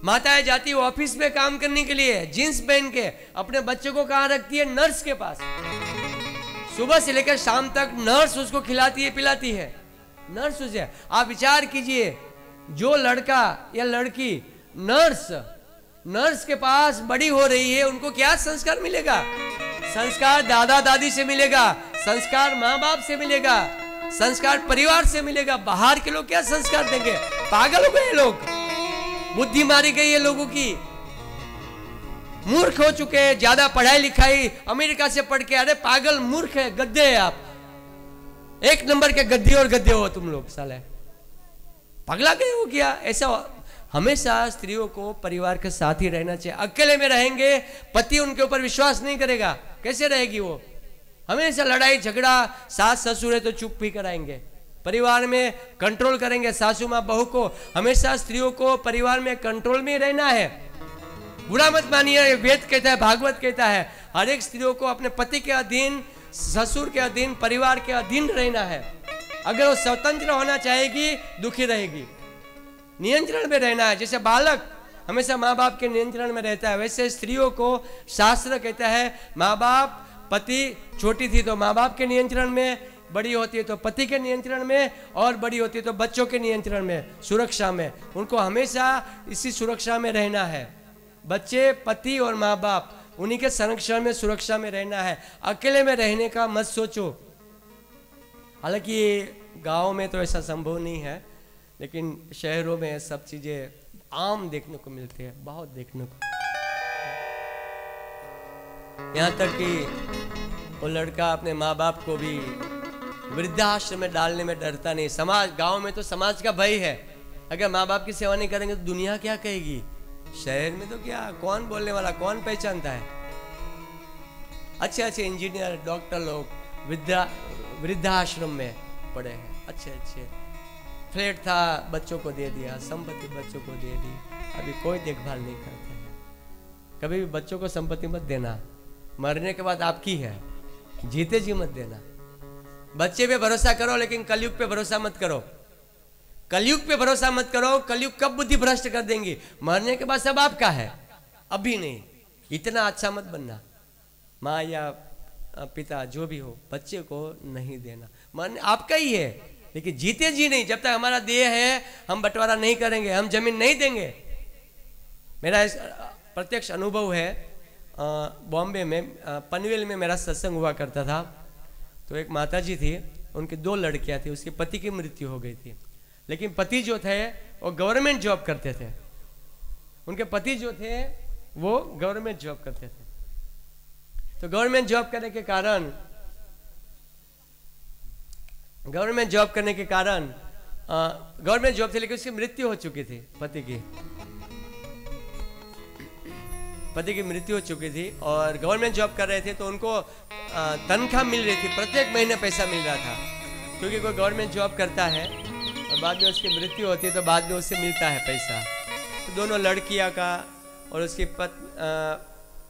माताएं जाती है ऑफिस में काम करने के लिए, जींस पहन के, अपने बच्चों को कहां रखती है, नर्स के पास। सुबह से लेकर शाम तक नर्स उसको खिलाती है, पिलाती है, नर्स उसे। आप विचार कीजिए, जो लड़का या लड़की नर्स के पास बड़ी हो रही है, उनको क्या संस्कार मिलेगा? संस्कार दादा दादी से मिलेगा, संस्कार माँ बाप से मिलेगा, संस्कार परिवार से मिलेगा। बाहर के लोग क्या संस्कार देंगे? पागल हो गए लोग, बुद्धि मारी गई है लोगों की, मूर्ख हो चुके हैं, ज्यादा पढ़ाई लिखाई अमेरिका से पढ़ के। अरे पागल, मूर्ख है, गद्दे है आप, एक नंबर के गद्दे और गद्दे हो तुम लोग, साले पगला गए हो क्या? ऐसा हमेशा स्त्रियों को परिवार के साथ ही रहना चाहिए। अकेले में रहेंगे, पति उनके ऊपर विश्वास नहीं करेगा, कैसे रहेगी वो? हमेशा लड़ाई झगड़ा, सास ससुर है तो चुप भी कराएंगे, परिवार में कंट्रोल करेंगे। सासू माँ बहू को, हमेशा स्त्रियों को परिवार में कंट्रोल में रहना है। बुरा मत मानिए, वेद कहता है, भागवत कहता है, हर एक स्त्रियों को अपने पति के अधीन, ससुर के अधीन, परिवार के अधीन रहना है। अगर वो स्वतंत्र होना चाहेगी, दुखी रहेगी। नियंत्रण में रहना है। जैसे बालक हमेशा माँ बाप के नियंत्रण में रहता है, वैसे स्त्रियों को शास्त्र कहता है, माँ बाप, पति, छोटी थी तो माँ बाप के नियंत्रण में, बड़ी होती है तो पति के नियंत्रण में, और बड़ी होती है तो बच्चों के नियंत्रण में, सुरक्षा में। उनको हमेशा इसी सुरक्षा में रहना है। बच्चे, पति और माँ बाप, उन्हीं के संरक्षण में, सुरक्षा में रहना है। अकेले में रहने का मत सोचो। हालांकि गांव में तो ऐसा संभव नहीं है, लेकिन शहरों में सब चीजें आम देखने को मिलती है, बहुत देखने को। यहाँ तक कि वो लड़का अपने माँ बाप को भी वृद्धाश्रम में डालने में डरता नहीं। समाज, गांव में तो समाज का भय है, अगर माँ बाप की सेवा नहीं करेंगे तो दुनिया क्या कहेगी। शहर में तो क्या, कौन बोलने वाला, कौन पहचानता है। अच्छे अच्छे इंजीनियर, डॉक्टर लोग वृद्धाश्रम में पड़े हैं, अच्छे अच्छे। फ्लैट था, बच्चों को दे दिया, संपत्ति बच्चों को दे दी, अभी कोई देखभाल नहीं करते हैं। कभी भी बच्चों को संपत्ति मत देना, मरने के बाद आपकी है, जीते जी मत देना। बच्चे पे भरोसा करो लेकिन कलयुग पे भरोसा मत करो। कलयुग पे भरोसा मत करो। कलयुग कब बुद्धि भ्रष्ट कर देंगी। मरने के बाद सब आपका है, अभी नहीं। इतना अच्छा मत बनना। माँ या पिता जो भी हो, बच्चे को नहीं देना। मरने आपका ही है, लेकिन जीते जी नहीं। जब तक हमारा देह है हम बंटवारा नहीं करेंगे, हम जमीन नहीं देंगे। मेरा प्रत्यक्ष अनुभव है। बॉम्बे में पनवेल में मेरा सत्संग हुआ करता था। तो एक माताजी थी, उनकी 2 लड़कियां थी। उसके पति की मृत्यु हो गई थी, लेकिन पति जो थे वो गवर्नमेंट जॉब करते थे। उनके पति जो थे वो गवर्नमेंट जॉब करते थे। तो गवर्नमेंट जॉब करने के कारण गवर्नमेंट जॉब थी, लेकिन उसकी मृत्यु हो चुकी थी। पति की मृत्यु हो चुकी थी और गवर्नमेंट जॉब कर रहे थे। तो उनको तनख्वाह मिल रही थी, प्रत्येक महीने पैसा मिल रहा था। क्योंकि कोई गवर्नमेंट जॉब करता है और बाद में उसकी मृत्यु होती है तो बाद में उससे मिलता है पैसा। तो दोनों लड़कियां का और उसकी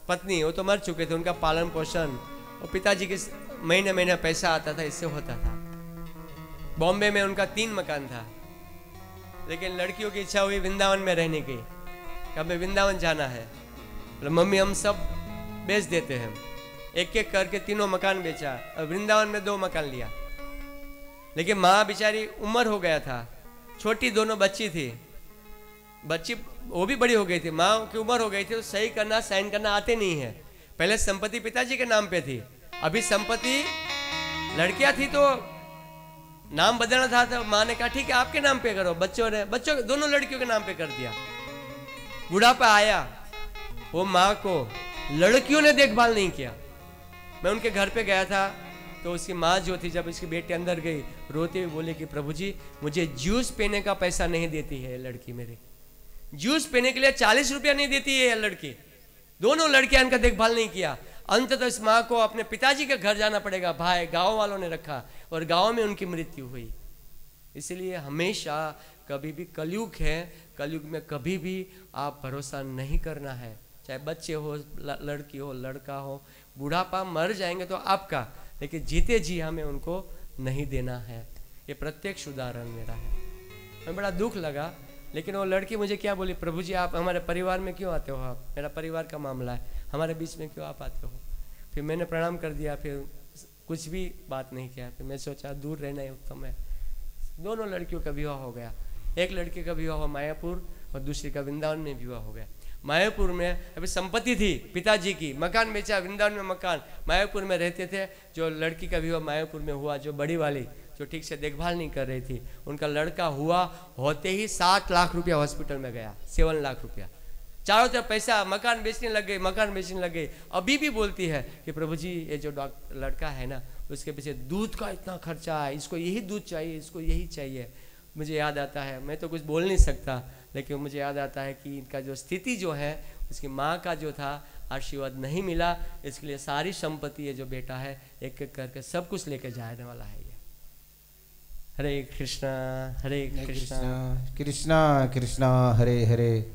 पत्नी, वो तो मर चुके थे, उनका पालन पोषण और पिताजी के महीने महीने पैसा आता था, इससे होता था। बॉम्बे में उनका 3 मकान था, लेकिन लड़कियों की इच्छा हुई वृंदावन में रहने की। हमें वृंदावन जाना है। तो मम्मी हम सब बेच देते हैं। एक एक करके 3 मकान बेचा और वृंदावन में 2 मकान लिया। लेकिन माँ बेचारी उम्र हो गया था, छोटी दोनों बच्ची थी। बच्ची वो भी बड़ी हो गई थी, माँ की उम्र हो गई थी। तो सही करना साइन करना आते नहीं है। पहले संपत्ति पिताजी के नाम पे थी, अभी संपत्ति लड़कियां थी तो नाम बदलना था। तो माँ ने कहा ठीक है आपके नाम पे करो। बच्चों दोनों लड़कियों के नाम पे कर दिया। बुढ़ापा आया, वो माँ को लड़कियों ने देखभाल नहीं किया। मैं उनके घर पे गया था तो उसकी माँ जो थी, जब इसकी बेटी अंदर गई रोते हुए बोले कि प्रभु जी मुझे जूस पीने का पैसा नहीं देती है लड़की मेरी। जूस पीने के लिए 40 रुपया नहीं देती है लड़की। दोनों लड़कियां इनका देखभाल नहीं किया। अंत तो इस माँ को अपने पिताजी के घर जाना पड़ेगा। भाई गांव वालों ने रखा और गांव में उनकी मृत्यु हुई। इसलिए हमेशा कभी भी कलयुग है, कलयुग में कभी भी आप भरोसा नहीं करना है। चाहे बच्चे हो, लड़की हो, लड़का हो, बुढ़ापा मर जाएंगे तो आपका, लेकिन जीते जी हमें उनको नहीं देना है। ये प्रत्यक्ष उदाहरण मेरा है। मैं बड़ा दुख लगा। लेकिन वो लड़की मुझे क्या बोली, प्रभु जी आप हमारे परिवार में क्यों आते हो, आप मेरा परिवार का मामला है, हमारे बीच में क्यों आप आते हो। फिर मैंने प्रणाम कर दिया, फिर कुछ भी बात नहीं किया। फिर मैं सोचा दूर रहना ही उत्तम है। दोनों लड़कियों का विवाह हो गया। एक लड़की का विवाह हुआ मायापुर और दूसरी का वृंदावन में विवाह हो गया। मायापुर में अभी संपत्ति थी पिताजी की, मकान बेचा, वृंदावन में मकान, मायापुर में रहते थे। जो लड़की का विवाह मायापुर में हुआ, जो बड़ी वाली जो ठीक से देखभाल नहीं कर रही थी, उनका लड़का हुआ होते ही 7 लाख रुपया हॉस्पिटल में गया, 7 लाख रुपया। चारों तरफ पैसा, मकान बेचने लग गई। अभी भी बोलती है कि प्रभु जी ये जो लड़का है ना, उसके पीछे दूध का इतना खर्चा है, इसको यही दूध चाहिए, इसको यही चाहिए। मुझे याद आता है, मैं तो कुछ बोल नहीं सकता, लेकिन मुझे याद आता है कि इनका जो स्थिति जो है, उसकी माँ का जो था आशीर्वाद नहीं मिला। इसके लिए सारी संपत्ति ये जो बेटा है एक एक करके सब कुछ लेके जाने वाला है। ये हरे कृष्णा कृष्णा कृष्णा हरे हरे,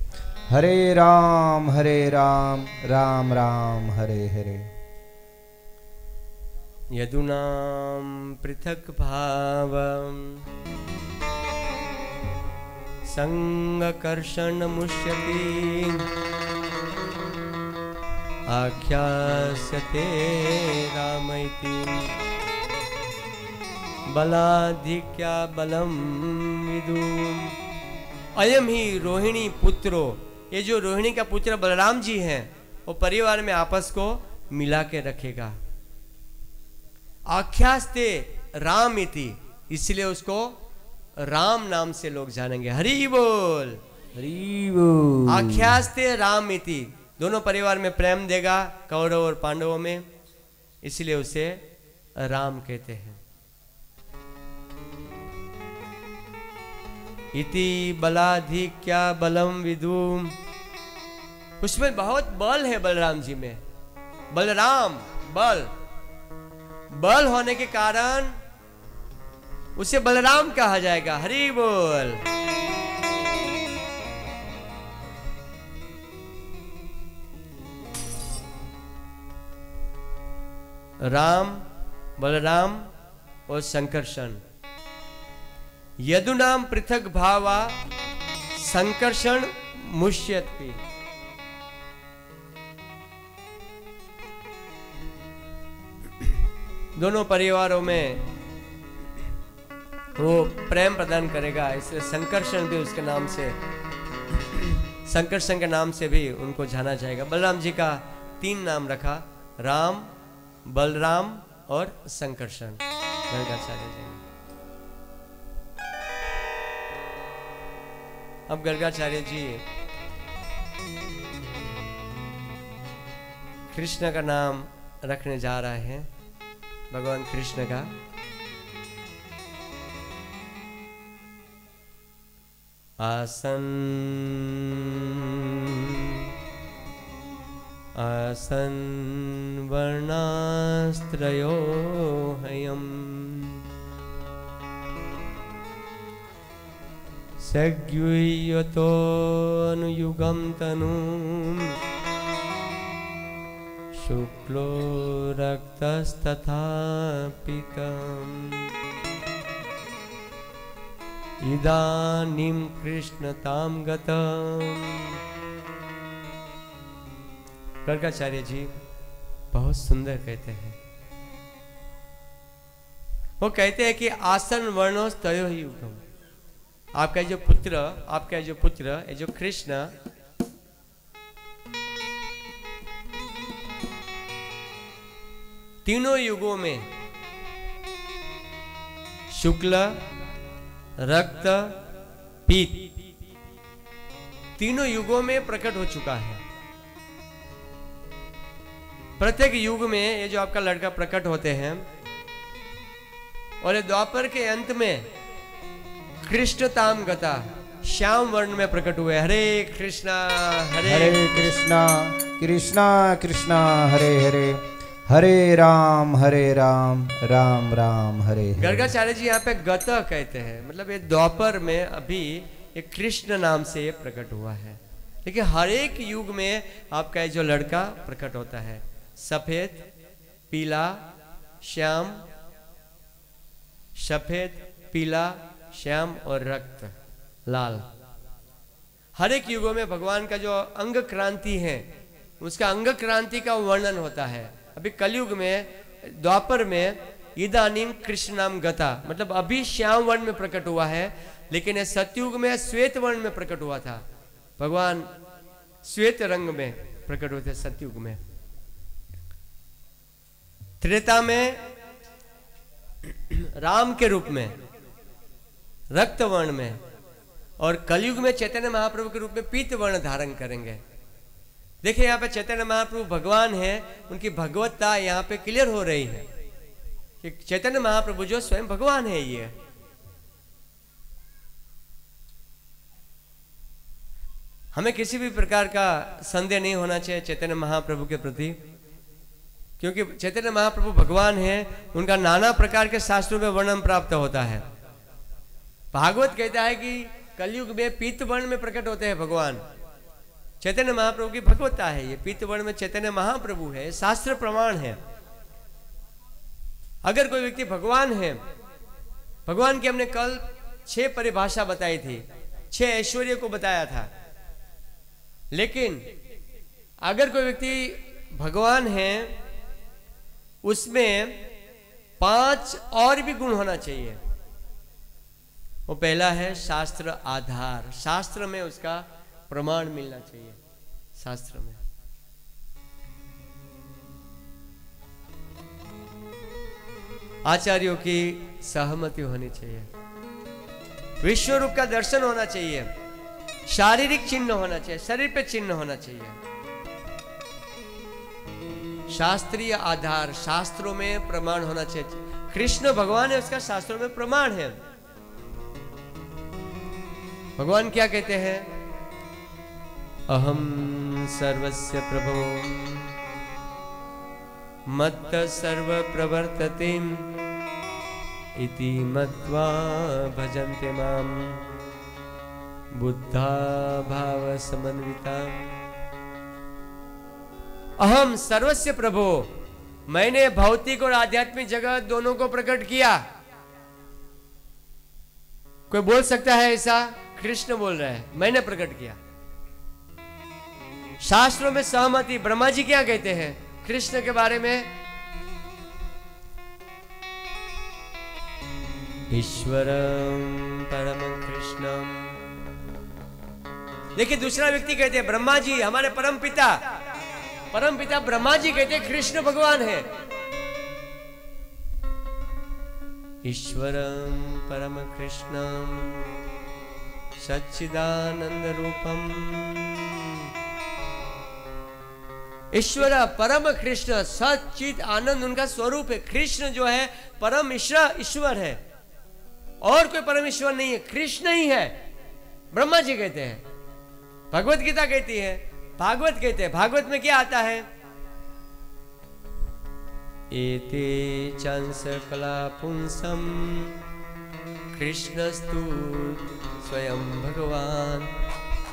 हरे राम राम राम हरे हरे। यदुनाम पृथक भावम संगकर्षण मुष्यति आख्यास्यते रामैति बलाधिक्या बलम विदुम। अयम ही रोहिणी पुत्रो, ये जो रोहिणी का पुत्र बलराम जी हैं, वो परिवार में आपस को मिला के रखेगा। आख्यास्ते राम इति, इसलिए उसको राम नाम से लोग जानेंगे। हरि बोल, हरि बोल। आख्यास्ते राम इति, दोनों परिवार में प्रेम देगा, कौरव और पांडवों में, इसलिए उसे राम कहते हैं। इति बलाधिक्या बलम विदुम, उसमें बहुत बल है बलराम जी में। बलराम बल होने के कारण उसे बलराम कहा जाएगा। हरि बोल। राम, बलराम और संकर्षण। यदुनाम पृथक भावा संकर्षण मुष्यति। दोनों परिवारों में वो प्रेम प्रदान करेगा, इसलिए संकर्षण भी उसके नाम से, संकर्षण के नाम से भी उनको जाना जाएगा। बलराम जी का 3 नाम रखा, राम, बलराम और संकर्षण। गर्गाचार्य जी, अब गर्गाचार्य जी कृष्ण का नाम रखने जा रहे हैं, भगवान कृष्ण का। आसन आसन वर्णास्त्रयो हयम् सग्युयतो अनुयुगं तनुम् शुक्लो रक्तस्तथा पीतम् इदानीं कृष्णतां गतम्। गर्गाचार्य जी बहुत सुंदर कहते हैं, वो कहते हैं कि आसन वर्णो तयो ही युगम। आपका जो पुत्र ये जो कृष्ण, तीनों युगों में शुक्ल, रक्त, पीत, तीनों युगों में प्रकट हो चुका है। प्रत्येक युग में ये जो आपका लड़का प्रकट होते हैं, और ये द्वापर के अंत में कृष्णताम गता, श्याम वर्ण में प्रकट हुए। हरे कृष्णा हरे कृष्णा कृष्णा कृष्णा हरे हरे, हरे राम राम राम हरे हरे। गर्गाचार्य जी यहाँ पे गत कहते हैं, मतलब ये द्वापर में अभी ये कृष्ण नाम से ये प्रकट हुआ है। देखिए हर एक युग में आपका ये जो लड़का प्रकट होता है, सफेद, पीला, श्याम, सफेद, पीला, श्याम और रक्त, लाल। हर एक युगों में भगवान का जो अंग क्रांति है, उसका अंग क्रांति का वर्णन होता है। अभी कलयुग में, द्वापर में इदानीम कृष्ण नाम गता, मतलब अभी श्याम वर्ण में प्रकट हुआ है, लेकिन सतयुग में श्वेत वर्ण में प्रकट हुआ था। भगवान श्वेत रंग में प्रकट हुए थे सतयुग में। त्रेता में राम के रूप में, रक्त वर्ण में, और कलयुग में चैतन्य महाप्रभु के रूप में पीत वर्ण धारण करेंगे। देखिए यहाँ पे चैतन्य महाप्रभु भगवान है, उनकी भगवत्ता यहाँ पे क्लियर हो रही है कि चैतन्य महाप्रभु जो स्वयं भगवान है। ये हमें किसी भी प्रकार का संदेह नहीं होना चाहिए चैतन्य महाप्रभु के प्रति, क्योंकि चैतन्य महाप्रभु भगवान है, उनका नाना प्रकार के शास्त्रों में वर्णन प्राप्त होता है। भागवत कहता है कि कलयुग में पीत वर्ण में प्रकट होते हैं भगवान। चैतन्य महाप्रभु की भगवत्ता है, ये पीत वर्ण में चैतन्य महाप्रभु है, शास्त्र प्रमाण है। अगर कोई व्यक्ति भगवान है, भगवान की हमने कल 6 परिभाषा बताई थी, 6 ऐश्वर्य को बताया था, लेकिन अगर कोई व्यक्ति भगवान है, उसमें 5 और भी गुण होना चाहिए। वो पहला है शास्त्र आधार, शास्त्र में उसका प्रमाण मिलना चाहिए। शास्त्र में आचार्यों की सहमति होनी चाहिए, विश्व रूप का दर्शन होना चाहिए, शारीरिक चिन्ह होना चाहिए, शरीर पे चिन्ह होना चाहिए। शास्त्रीय आधार, शास्त्रों में प्रमाण होना चाहिए। कृष्ण भगवान है, उसका शास्त्रों में प्रमाण है। भगवान क्या कहते हैं? अहम सर्वस्य प्रभो मत्त सर्व प्रवर्तते इति मत्वा भजन्ते माम बुद्धा भाव समन्विता। अहम सर्वस्य प्रभो, मैंने भौतिक और आध्यात्मिक जगत दोनों को प्रकट किया। कोई बोल सकता है ऐसा? कृष्ण बोल रहे हैं, मैंने प्रकट किया। शास्त्रों में सहमति। ब्रह्मा जी क्या कहते हैं कृष्ण के बारे में? ईश्वरम परमं कृष्णम। देखिए दूसरा व्यक्ति कहते हैं ब्रह्मा जी हमारे परम पिता ब्रह्मा जी कहते हैं कृष्ण भगवान है। ईश्वरम परम कृष्णम सच्चिदानंद रूपम। ईश्वर परम कृष्ण सच्चिद आनंद उनका स्वरूप है। कृष्ण जो है परम ईश्वर है, और कोई परम ईश्वर नहीं है, कृष्ण ही है। ब्रह्मा जी कहते हैं, भगवत गीता कहती है, भागवत कहते हैं। भागवत में क्या आता है? एते चंस कला पुंसम कृष्णस्तु स्वयं भगवान।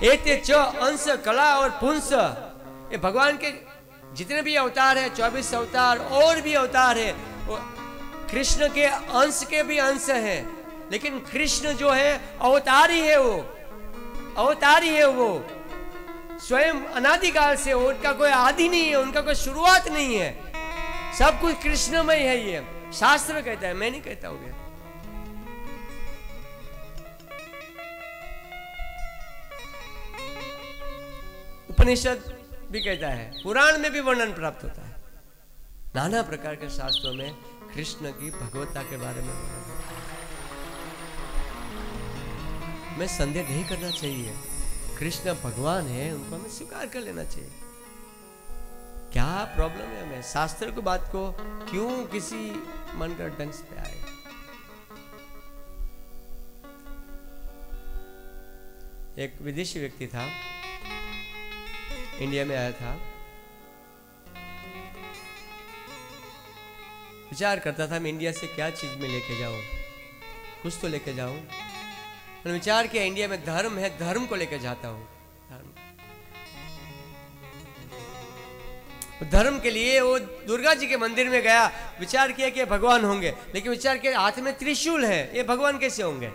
एते च अंश कला और पुंस, ये भगवान के जितने भी अवतार है, 24 अवतार और भी अवतार है, वो कृष्ण के अंश के भी अंश हैं। लेकिन कृष्ण जो है अवतारी है, वो अवतारी है, वो स्वयं अनादिकाल से, उनका कोई आदि नहीं है, उनका कोई शुरुआत नहीं है, सब कुछ कृष्णमय है। ये शास्त्र कहता है, मैं नहीं कहता हूं। उपनिषद भी कहता है, पुराण में भी वर्णन प्राप्त होता है, नाना प्रकार के शास्त्रों में कृष्ण की भगवत्ता के बारे में वर्णन होता है। मैं संदेह नहीं करना चाहिए, कृष्ण भगवान है, उनको हमें स्वीकार कर लेना चाहिए। क्या प्रॉब्लम है हमें शास्त्र की बात को क्यों किसी मन का ढंग पे आए? एक विदेशी व्यक्ति था, इंडिया में आया था, विचार करता था मैं इंडिया से क्या चीज में लेके जाऊं, कुछ तो लेके जाऊं। मैंने विचार किया इंडिया में धर्म है, धर्म को लेकर जाता हूं। धर्म के लिए वो दुर्गा जी के मंदिर में गया, विचार किया कि भगवान होंगे, लेकिन विचार किया हाथ में त्रिशूल है, ये भगवान कैसे होंगे?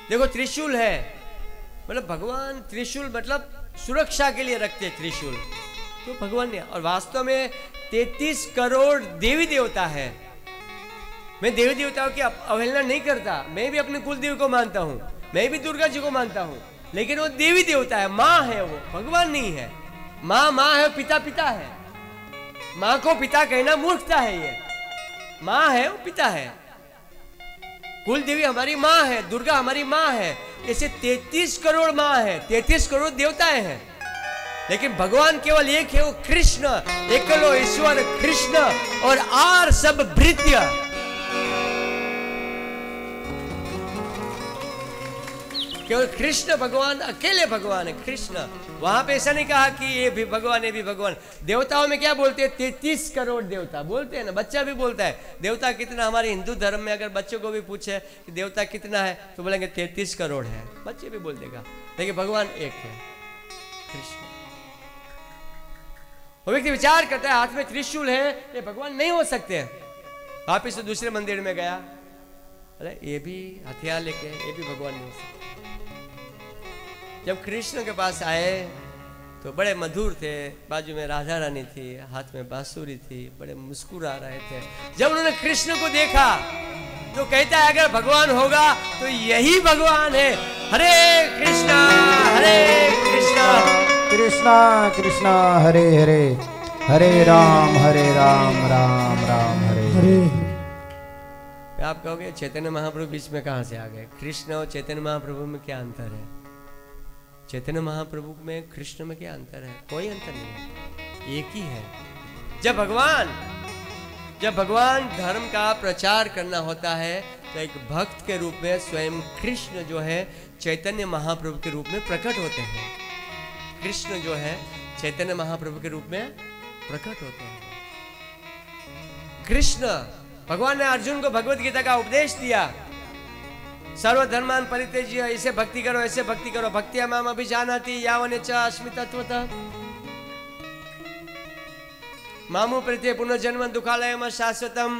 देखो त्रिशूल है, मतलब भगवान, त्रिशूल मतलब सुरक्षा के लिए रखते त्रिशूल, तो भगवान ने। और वास्तव में 33 करोड़ देवी देवता है। मैं देवी देवताओं की अवहेलना नहीं करता, मैं भी अपने कुल देवी को मानता हूँ, मैं भी दुर्गा जी को मानता हूँ, लेकिन वो देवी देवता है, माँ है, वो भगवान नहीं है। माँ माँ है, पिता पिता है। माँ को पिता कहना मूर्खता है। ये माँ है, वो पिता है। कुल देवी हमारी माँ है, दुर्गा हमारी माँ है। ऐसे 33 करोड़ माँ है, 33 करोड़ देवताएं हैं, लेकिन भगवान केवल एक है, वो कृष्ण, एकलो ईश्वर कृष्ण, और आर सब भृत्य। केवल कृष्ण भगवान, अकेले भगवान है कृष्ण। वहां पे ऐसा नहीं कहा कि ये भी भगवान, ये भी भगवान। देवताओं में क्या बोलते हैं? 33 करोड़ देवता बोलते हैं ना, बच्चा भी बोलता है देवता कितना। हमारे हिंदू धर्म में अगर बच्चों को भी पूछे कि देवता कितना है, तो बोलेंगे 33 करोड़ है, बच्चे भी बोल देगा। लेकिन भगवान एक है, कृष्ण। वो व्यक्ति विचार करता है हाथ में त्रिशूल है, ये भगवान नहीं हो सकते। वापिस तो दूसरे मंदिर में गया, अरे ये भी हथियार लेके, ये भी भगवान नहीं हो सकते। जब कृष्ण के पास आए तो बड़े मधुर थे, बाजू में राधा रानी थी, हाथ में बांसुरी थी, बड़े मुस्कुरा रहे थे। जब उन्होंने कृष्ण को देखा तो कहता है अगर भगवान होगा तो यही भगवान है। हरे कृष्णा कृष्णा कृष्णा हरे हरे, हरे राम राम राम हरे हरे। आप कहोगे चैतन्य महाप्रभु बीच में कहां से आ गए? कृष्ण और चैतन्य महाप्रभु में क्या अंतर है? चैतन्य महाप्रभु में कृष्ण में क्या अंतर है? कोई अंतर नहीं है, एक ही है। जब भगवान धर्म का प्रचार करना होता है तो एक भक्त के रूप में स्वयं कृष्ण जो है चैतन्य महाप्रभु के रूप में प्रकट होते हैं। कृष्ण जो है चैतन्य महाप्रभु के रूप में प्रकट होते हैं। कृष्ण भगवान ने अर्जुन को भगवत गीता का उपदेश दिया, सर्वधर्मान परित्यज्य, ऐसे भक्ति करो, ऐसे भक्ति करो, भक्तिया माम अभिजानाति यावनेच अस्मि तत्वतः मामु प्रत्यय पुनर्जन्म दुखालयम शाश्वतम।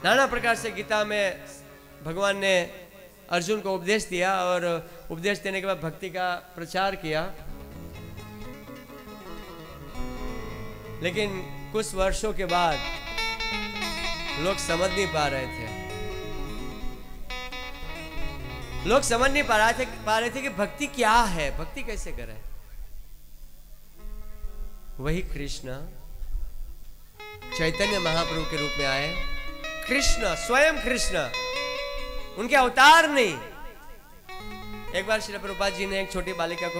नाना प्रकार से गीता में भगवान ने अर्जुन को उपदेश दिया और उपदेश देने के बाद भक्ति का प्रचार किया। लेकिन कुछ वर्षों के बाद लोग समझ नहीं पा रहे थे, लोग समझ नहीं पा रहे थे कि भक्ति क्या है, भक्ति कैसे करें। वही कृष्ण चैतन्य महाप्रभु के रूप में आए। कृष्ण, स्वयं कृष्ण, उनके अवतार नहीं। एक बार श्री प्रभुपाद जी ने एक छोटी बालिका को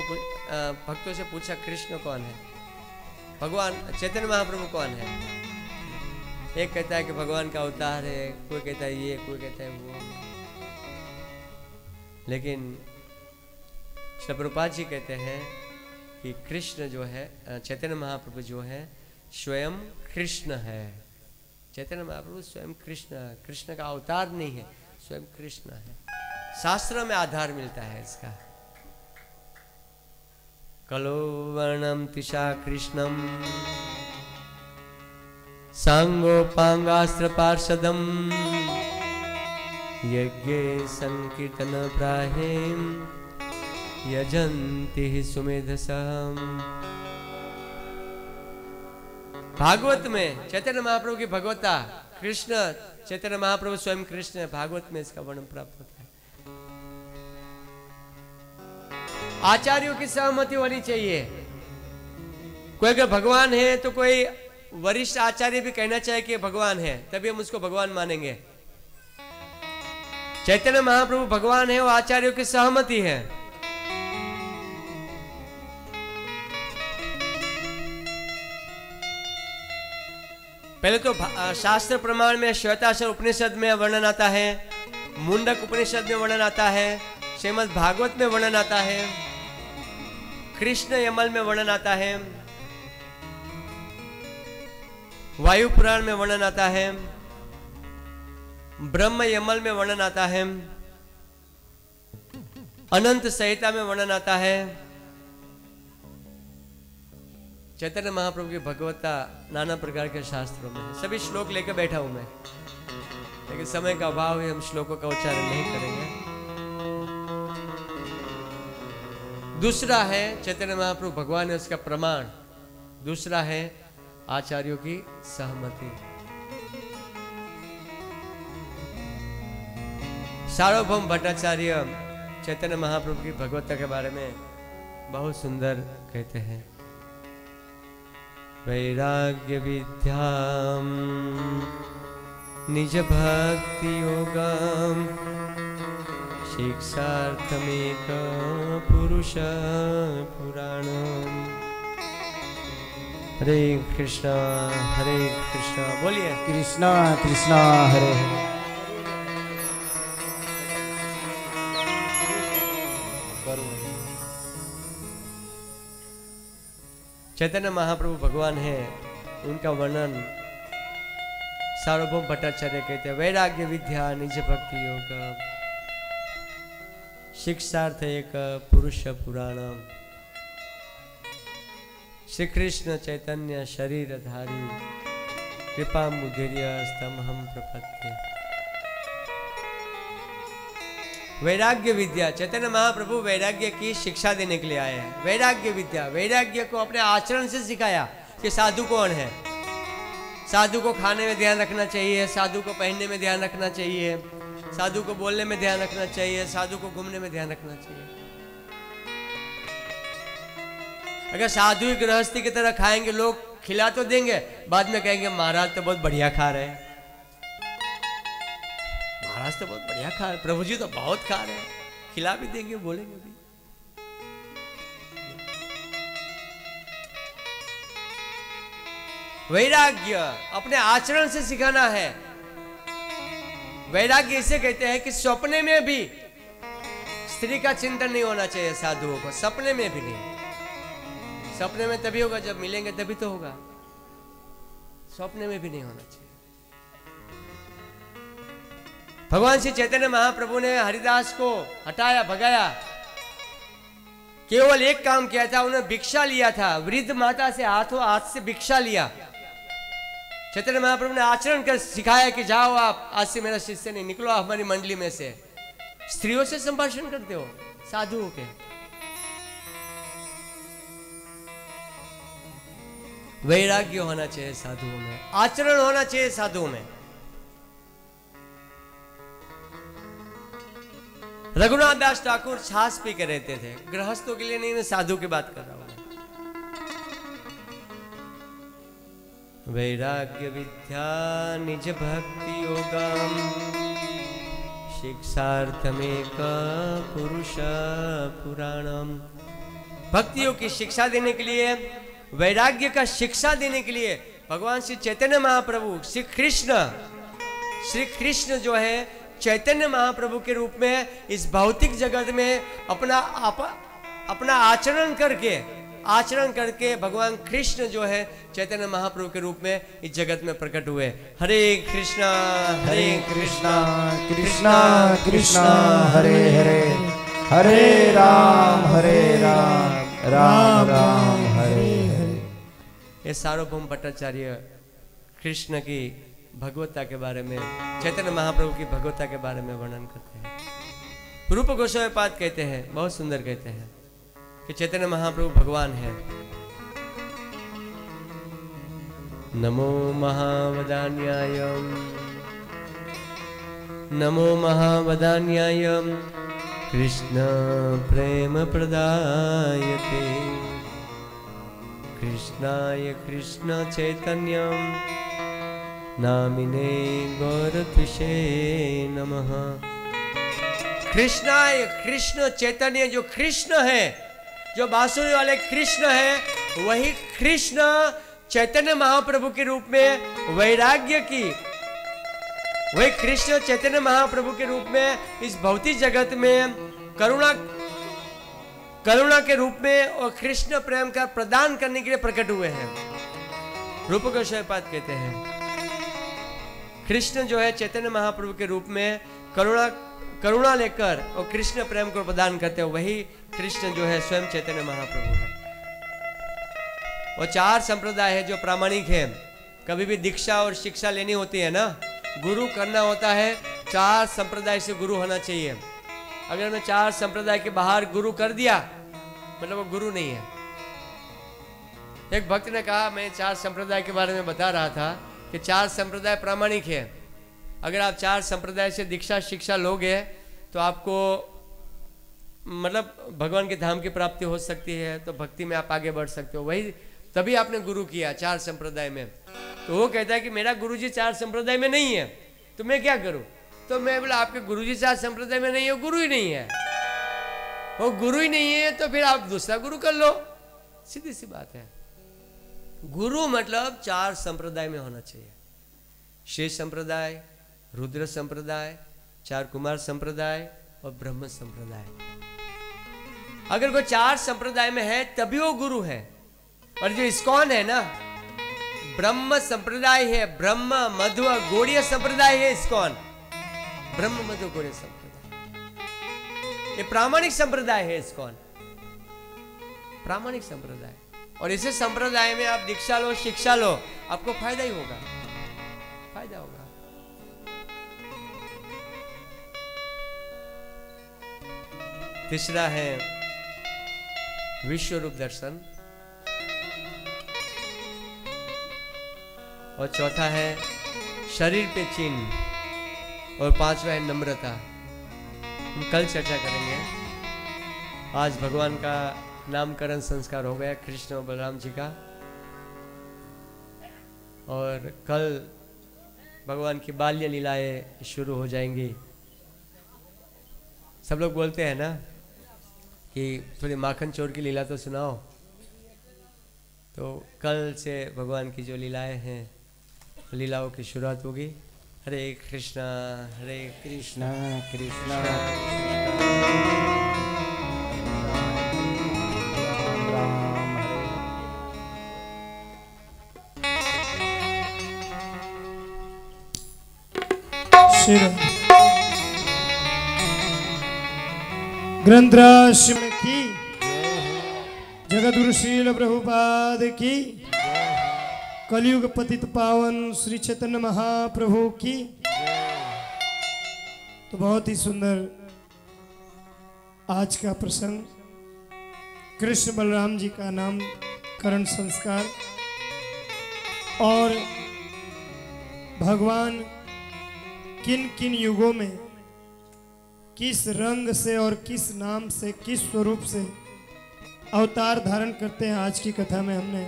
भक्तों से पूछा, कृष्ण कौन है, भगवान चैतन्य महाप्रभु कौन है? एक कहता है कि भगवान का अवतार है, कोई कहता है ये, कोई कहता है वो। लेकिन श्री प्रभुपाद जी कहते हैं कि कृष्ण जो है, चैतन्य महाप्रभु जो है स्वयं कृष्ण है। चैतन्य महाप्रभु स्वयं कृष्ण, कृष्ण का अवतार नहीं है, स्वयं कृष्ण है। शास्त्र में आधार मिलता है इसका। कलो वर्णम तिशा कृष्णम सांगोपांगास्त्र पार्षदम यज्ञे संकीर्तन प्राहेम यजन्ति सुमेधसम। भागवत में चैतन्य महाप्रभु की भगवता, कृष्ण चैतन्य महाप्रभु स्वयं कृष्ण है, भागवत में इसका वर्णन प्राप्त होता है। आचार्यों की सहमति होनी चाहिए। कोई अगर भगवान है तो कोई वरिष्ठ आचार्य भी कहना चाहिए कि भगवान है, तभी हम उसको भगवान मानेंगे। चैतन्य महाप्रभु भगवान है, वो आचार्यों की सहमति है। पहले तो शास्त्र प्रमाण में श्वेताश्वर उपनिषद में वर्णन आता है, मुंडक उपनिषद में वर्णन आता है, श्रीमद् भागवत में वर्णन आता है, कृष्ण यमल में वर्णन आता है, वायु पुराण में वर्णन आता है, ब्रह्म यमल में वर्णन आता है, अनंत संहिता में वर्णन आता है। चैतन्य महाप्रभु की भगवता नाना प्रकार के शास्त्रों में है। सभी श्लोक लेकर बैठा हूं मैं, लेकिन समय का अभाव है, हम श्लोकों का उच्चारण नहीं करेंगे। दूसरा है चैतन्य महाप्रभु भगवान है, उसका प्रमाण। दूसरा है आचार्यों की सहमति। सार्वभौम भट्टाचार्य चैतन्य महाप्रभु की भगवता के बारे में बहुत सुंदर कहते हैं। वैराग्य विद्याम निज भक्ति योगम शिक्षार्थमेक पुरुष पुराणम। हरे कृष्णा बोलिए कृष्णा कृष्णा हरे हरे। चैतन्य महाप्रभु भगवान है, उनका वर्णन सार्वभौम भट्टाचार्य कहते हैं। वैराग्य विद्या निज भक्ति योग शिक्षार्थ एक पुरुष पुराणम। श्री कृष्ण चैतन्य शरीरधारी कृपा मुदीर्य स्तमहम प्रपत्ति। वैराग्य विद्या, चैतन्य महाप्रभु वैराग्य की शिक्षा देने के लिए आए हैं। वैराग्य विद्या, वैराग्य को अपने आचरण से सिखाया कि साधु कौन है। साधु को खाने में ध्यान रखना चाहिए, साधु को पहनने में ध्यान रखना चाहिए, साधु को बोलने में ध्यान रखना चाहिए, साधु को घूमने में ध्यान रखना चाहिए। अगर साधु ही गृहस्थी की तरह खाएंगे, लोग खिला तो देंगे, बाद में कहेंगे महाराज तो बहुत बढ़िया खा रहे हैं, महाराज तो बहुत बढ़िया खा रहे, प्रभु जी तो बहुत खा रहे हैं, खिला भी देंगे, बोलेंगे भी। वैराग्य अपने आचरण से सिखाना है। वैराग्य इसे कहते हैं कि सपने में भी स्त्री का चिंतन नहीं होना चाहिए साधुओं को, सपने में भी नहीं। सपने में तभी होगा जब मिलेंगे, तभी तो होगा, सपने में भी नहीं होना चाहिए। भगवान श्री चैतन्य महाप्रभु ने हरिदास को हटाया, भगाया, केवल एक काम किया था, उन्होंने भिक्षा लिया था, वृद्ध माता से हाथों हाथ से भिक्षा लिया। चैतन्य महाप्रभु ने आचरण कर सिखाया कि जाओ आप, आज से मेरा शिष्य नहीं, निकलो हमारी मंडली में से। स्त्रियों से संभाषण करते हो, साधुओं के। वैराग्य होना चाहिए साधुओं में, आचरण होना चाहिए साधुओं में। रघुनाथ दास ठाकुर छाछ पी के रहते थे, गृहस्थों के लिए नहीं, मैं साधु की बात कर रहा हूं। वैराग्य विद्या निज भक्ति योगम शिक्षार्थमेक पुरुष पुराणम। भक्तियों की शिक्षा देने के लिए, वैराग्य का शिक्षा देने के लिए भगवान श्री चैतन्य महाप्रभु, श्री कृष्ण जो है चैतन्य महाप्रभु के रूप में इस भौतिक जगत में अपना आचरण करके भगवान कृष्ण जो है चैतन्य महाप्रभु के रूप में इस जगत में प्रकट हुए। हरे कृष्णा कृष्णा कृष्णा हरे हरे, हरे राम राम राम हरे हरे। ये सार्वभौम भट्टाचार्य कृष्ण की भगवत्ता के बारे में, चैतन्य महाप्रभु की भगवत्ता के बारे में वर्णन करते हैं। रूप गोस्वामी पाद कहते हैं, बहुत सुंदर कहते हैं कि चैतन्य महाप्रभु भगवान है। नमो महावदान्याय कृष्ण प्रेम प्रदायते, कृष्णाय कृष्ण चैतन्यम नामिने गौरत्विषे नमः। कृष्णाय कृष्ण चैतन्य, जो कृष्ण है, जो बांसुरी वाले कृष्ण है, वही कृष्ण चैतन्य महाप्रभु के रूप में वैराग्य की, वही कृष्ण चैतन्य महाप्रभु के रूप में इस भौतिक जगत में करुणा के रूप में और कृष्ण प्रेम का प्रदान करने के लिए प्रकट हुए हैं। रूप गोस्वामी पाद कहते हैं कृष्ण जो है चैतन्य महाप्रभु के रूप में करुणा लेकर और कृष्ण प्रेम को प्रदान करते हैं, वही कृष्ण जो है स्वयं चैतन्य महाप्रभु है। और 4 संप्रदाय है जो प्रामाणिक है। कभी भी दीक्षा और शिक्षा लेनी होती है ना, गुरु करना होता है, 4 संप्रदाय से गुरु होना चाहिए। अगर मैं 4 संप्रदाय के बाहर गुरु कर दिया मतलब वो गुरु नहीं है। एक भक्त ने कहा, मैं 4 संप्रदाय के बारे में बता रहा था कि 4 संप्रदाय प्रामाणिक है। अगर आप 4 संप्रदाय से दीक्षा शिक्षा लोगे तो आपको मतलब भगवान के धाम की प्राप्ति हो सकती है, तो भक्ति में आप आगे बढ़ सकते हो। वही तभी आपने गुरु किया 4 संप्रदाय में। तो वो कहता है कि मेरा गुरुजी 4 संप्रदाय में नहीं है, तो मैं क्या करूं? तो मैं बोला, आपके गुरुजी 4 संप्रदाय में नहीं है, गुरु ही नहीं है। वो गुरु ही नहीं है तो फिर आप दूसरा गुरु कर लो, सीधी सी बात है। गुरु मतलब 4 संप्रदाय में होना चाहिए। शेष संप्रदाय, रुद्र संप्रदाय, 4 कुमार संप्रदाय और ब्रह्म संप्रदाय। अगर कोई 4 संप्रदाय में है तभी वो गुरु है। और जो इस्कॉन है ना, ब्रह्म संप्रदाय है, ब्रह्म मध्व गौड़ीय संप्रदाय है इस्कॉन, ब्रह्म मध्व गौड़ीय संप्रदाय, ये प्रामाणिक संप्रदाय है इस्कॉन, प्रामाणिक संप्रदाय। और इसे संप्रदाय में आप दीक्षा लो शिक्षा लो, आपको फायदा ही होगा, फायदा होगा। तीसरा है विश्व रूप दर्शन, और चौथा है शरीर पे चिन्ह, और 5वां है नम्रता। हम कल चर्चा करेंगे। आज भगवान का नामकरण संस्कार हो गया कृष्ण और बलराम जी का, और कल भगवान की बाल्य लीलाएं शुरू हो जाएंगी। सब लोग बोलते हैं ना कि थोड़ी माखन चोर की लीला तो सुनाओ, तो कल से भगवान की जो लीलाएं हैं लीलाओं की शुरुआत होगी। हरे कृष्णा कृष्णा कृष्णा राम हरे। ग्रंथराज की, जगद्गुरु श्रील प्रभुपाद की, कलयुग पतित पावन श्री चैतन्य महाप्रभु की। तो बहुत ही सुंदर आज का प्रसंग, कृष्ण बलराम जी का नामकरण संस्कार और भगवान किन किन युगों में किस रंग से और किस नाम से किस स्वरूप से अवतार धारण करते हैं, आज की कथा में हमने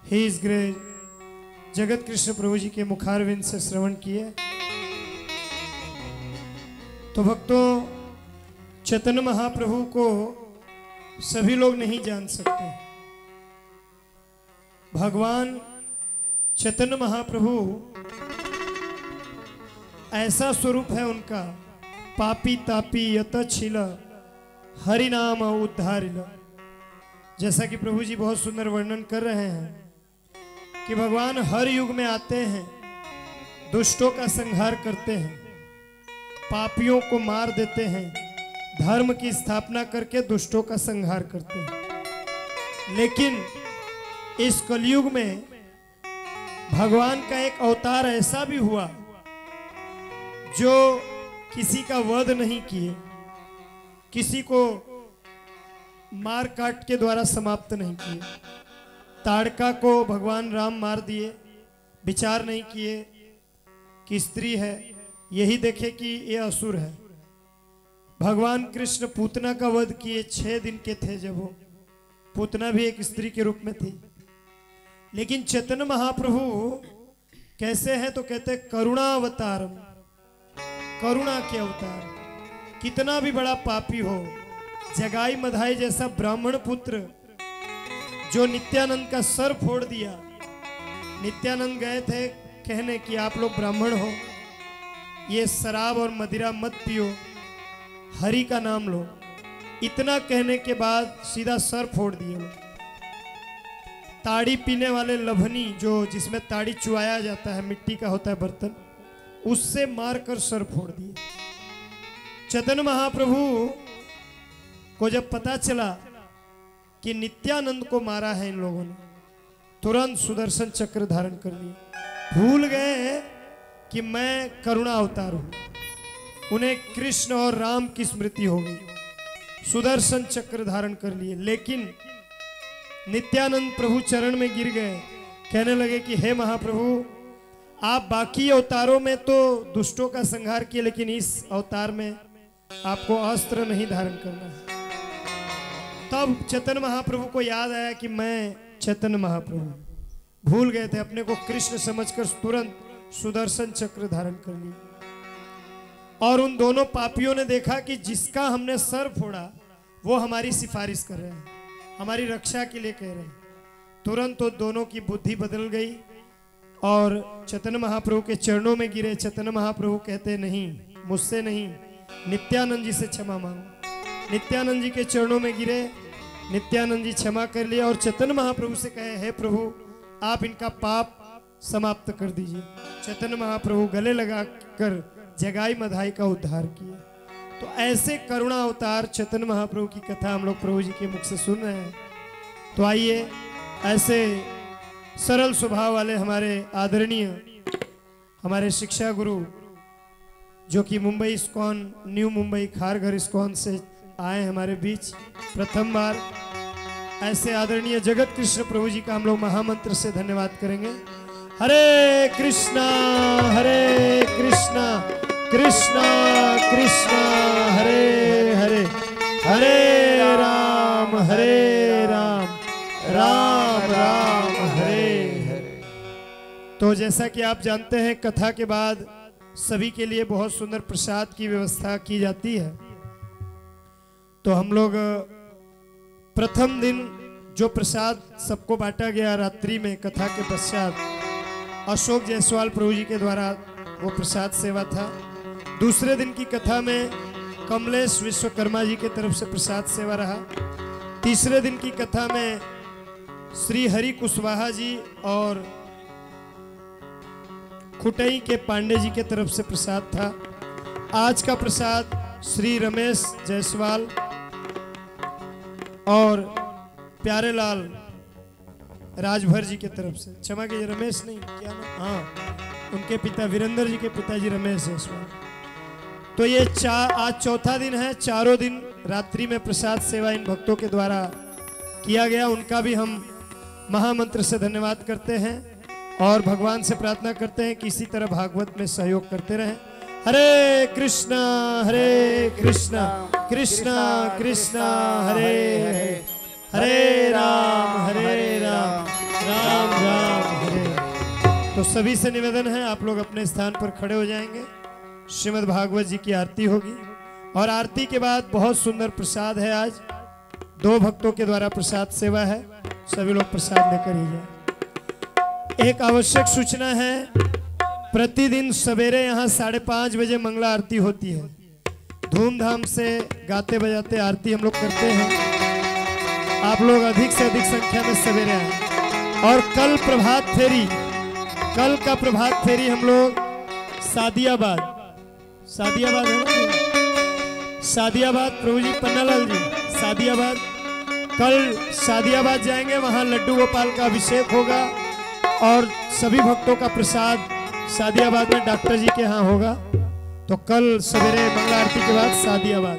ही इस ग्रेट जगत कृष्ण प्रभु जी के मुखारविंद से श्रवण किए। तो भक्तों, चैतन्य महाप्रभु को सभी लोग नहीं जान सकते। भगवान चैतन्य महाप्रभु ऐसा स्वरूप है उनका, पापी तापी यतछिल हरि नाम उद्धारिल। जैसा कि प्रभु जी बहुत सुंदर वर्णन कर रहे हैं कि भगवान हर युग में आते हैं, दुष्टों का संहार करते हैं, पापियों को मार देते हैं, धर्म की स्थापना करके दुष्टों का संहार करते हैं। लेकिन इस कलयुग में भगवान का एक अवतार ऐसा भी हुआ जो किसी का वध नहीं किए, किसी को मार काट के द्वारा समाप्त नहीं किए। ताड़का को भगवान राम मार दिए, विचार नहीं किए कि स्त्री है, यही देखे कि ये असुर है। भगवान कृष्ण पूतना का वध किए, 6 दिन के थे जब वो, पूतना भी एक स्त्री के रूप में थी। लेकिन चैतन्य महाप्रभु कैसे हैं तो कहते करुणा अवतारम, करुणा के अवतार। कितना भी बड़ा पापी हो, जगाई मधाई जैसा ब्राह्मण पुत्र जो नित्यानंद का सर फोड़ दिया। नित्यानंद गए थे कहने कि आप लोग ब्राह्मण हो, ये शराब और मदिरा मत पियो, हरि का नाम लो। इतना कहने के बाद सीधा सर फोड़ दिए। ताड़ी पीने वाले लभनी, जो जिसमें ताड़ी चुआया जाता है, मिट्टी का होता है बर्तन, उससे मारकर सर फोड़ दिए। चैतन्य महाप्रभु को जब पता चला कि नित्यानंद को मारा है इन लोगों ने, तुरंत सुदर्शन चक्र धारण कर लिए। भूल गए कि मैं करुणा अवतार हूं। उन्हें कृष्ण और राम की स्मृति हो गई, सुदर्शन चक्र धारण कर लिए। लेकिन नित्यानंद प्रभु चरण में गिर गए, कहने लगे कि हे महाप्रभु, आप बाकी अवतारों में तो दुष्टों का संहार किए, लेकिन इस अवतार में आपको अस्त्र नहीं धारण करना है। तब चैतन्य महाप्रभु को याद आया कि मैं चैतन्य महाप्रभु। भूल गए थे, अपने को कृष्ण समझकर तुरंत सुदर्शन चक्र धारण कर लिया। और उन दोनों पापियों ने देखा कि जिसका हमने सर फोड़ा वो हमारी सिफारिश कर रहे हैं, हमारी रक्षा के लिए कह रहे हैं। तुरंत तो दोनों की बुद्धि बदल गई और चैतन्य महाप्रभु के चरणों में गिरे। चैतन्य महाप्रभु कहते नहीं, मुझसे नहीं, नित्यानंद जी से क्षमा मांगो। नित्यानंद जी के चरणों में गिरे, नित्यानंद जी क्षमा कर लिया और चैतन्य महाप्रभु से कहे, हे प्रभु, आप इनका पाप समाप्त कर दीजिए। चैतन्य महाप्रभु गले लगाकर जगाई मधाई का उद्धार किया। तो ऐसे करुणा अवतार चैतन्य महाप्रभु की कथा हम लोग प्रभु जी के मुख से सुन रहे हैं। तो आइए, ऐसे सरल स्वभाव वाले हमारे आदरणीय, हमारे शिक्षा गुरु, जो कि Mumbai ISKCON, new Mumbai Kharghar ISKCON से आए हमारे बीच प्रथम बार, ऐसे आदरणीय जगत कृष्ण प्रभु जी का हम लोग महामंत्र से धन्यवाद करेंगे। हरे कृष्णा कृष्णा कृष्णा हरे हरे, हरे राम राम राम हरे हरे। तो जैसा कि आप जानते हैं, कथा के बाद सभी के लिए बहुत सुंदर प्रसाद की व्यवस्था की जाती है। तो हम लोग प्रथम दिन जो प्रसाद सबको बांटा गया रात्रि में कथा के पश्चात, अशोक जायसवाल प्रभु जी के द्वारा वो प्रसाद सेवा था। दूसरे दिन की कथा में कमलेश विश्वकर्मा जी के तरफ से प्रसाद सेवा रहा। तीसरे दिन की कथा में श्री हरि कुशवाहा जी और खुटई के पांडे जी के तरफ से प्रसाद था। आज का प्रसाद श्री रमेश जायसवाल और प्यारेलाल राजभर जी के तरफ से, क्षमा कीजिए रमेश नहीं, क्या नाम, हाँ उनके पिता वीरेंद्र जी के पिताजी रमेश है स्वामी। तो ये आज चौथा दिन है, चारों दिन रात्रि में प्रसाद सेवा इन भक्तों के द्वारा किया गया। उनका भी हम महामंत्र से धन्यवाद करते हैं और भगवान से प्रार्थना करते हैं कि इसी तरह भागवत में सहयोग करते रहें। हरे कृष्णा कृष्णा कृष्णा हरे हरे, हरे राम राम राम हरे। तो सभी से निवेदन है आप लोग अपने स्थान पर खड़े हो जाएंगे। श्रीमद् भागवत जी की आरती होगी और आरती के बाद बहुत सुंदर प्रसाद है। आज 2 भक्तों के द्वारा प्रसाद सेवा है, सभी लोग प्रसाद लेकर ही जाए। एक आवश्यक सूचना है, प्रतिदिन सवेरे यहाँ 5:30 बजे मंगला आरती होती है। धूमधाम से गाते बजाते आरती हम लोग करते हैं। आप लोग अधिक से अधिक संख्या में सवेरे आए। और कल प्रभात फेरी, कल का प्रभात फेरी हम लोग सादियाबाद है ना, सादियाबाद प्रभु जी, पन्नालाल जी, सादियाबाद, कल सादियाबाद जाएंगे। वहाँ लड्डू गोपाल का अभिषेक होगा और सभी भक्तों का प्रसाद सादियाबाद में डॉक्टर जी के यहाँ होगा। तो कल सवेरे मंगला आरती के बाद सादियाबाद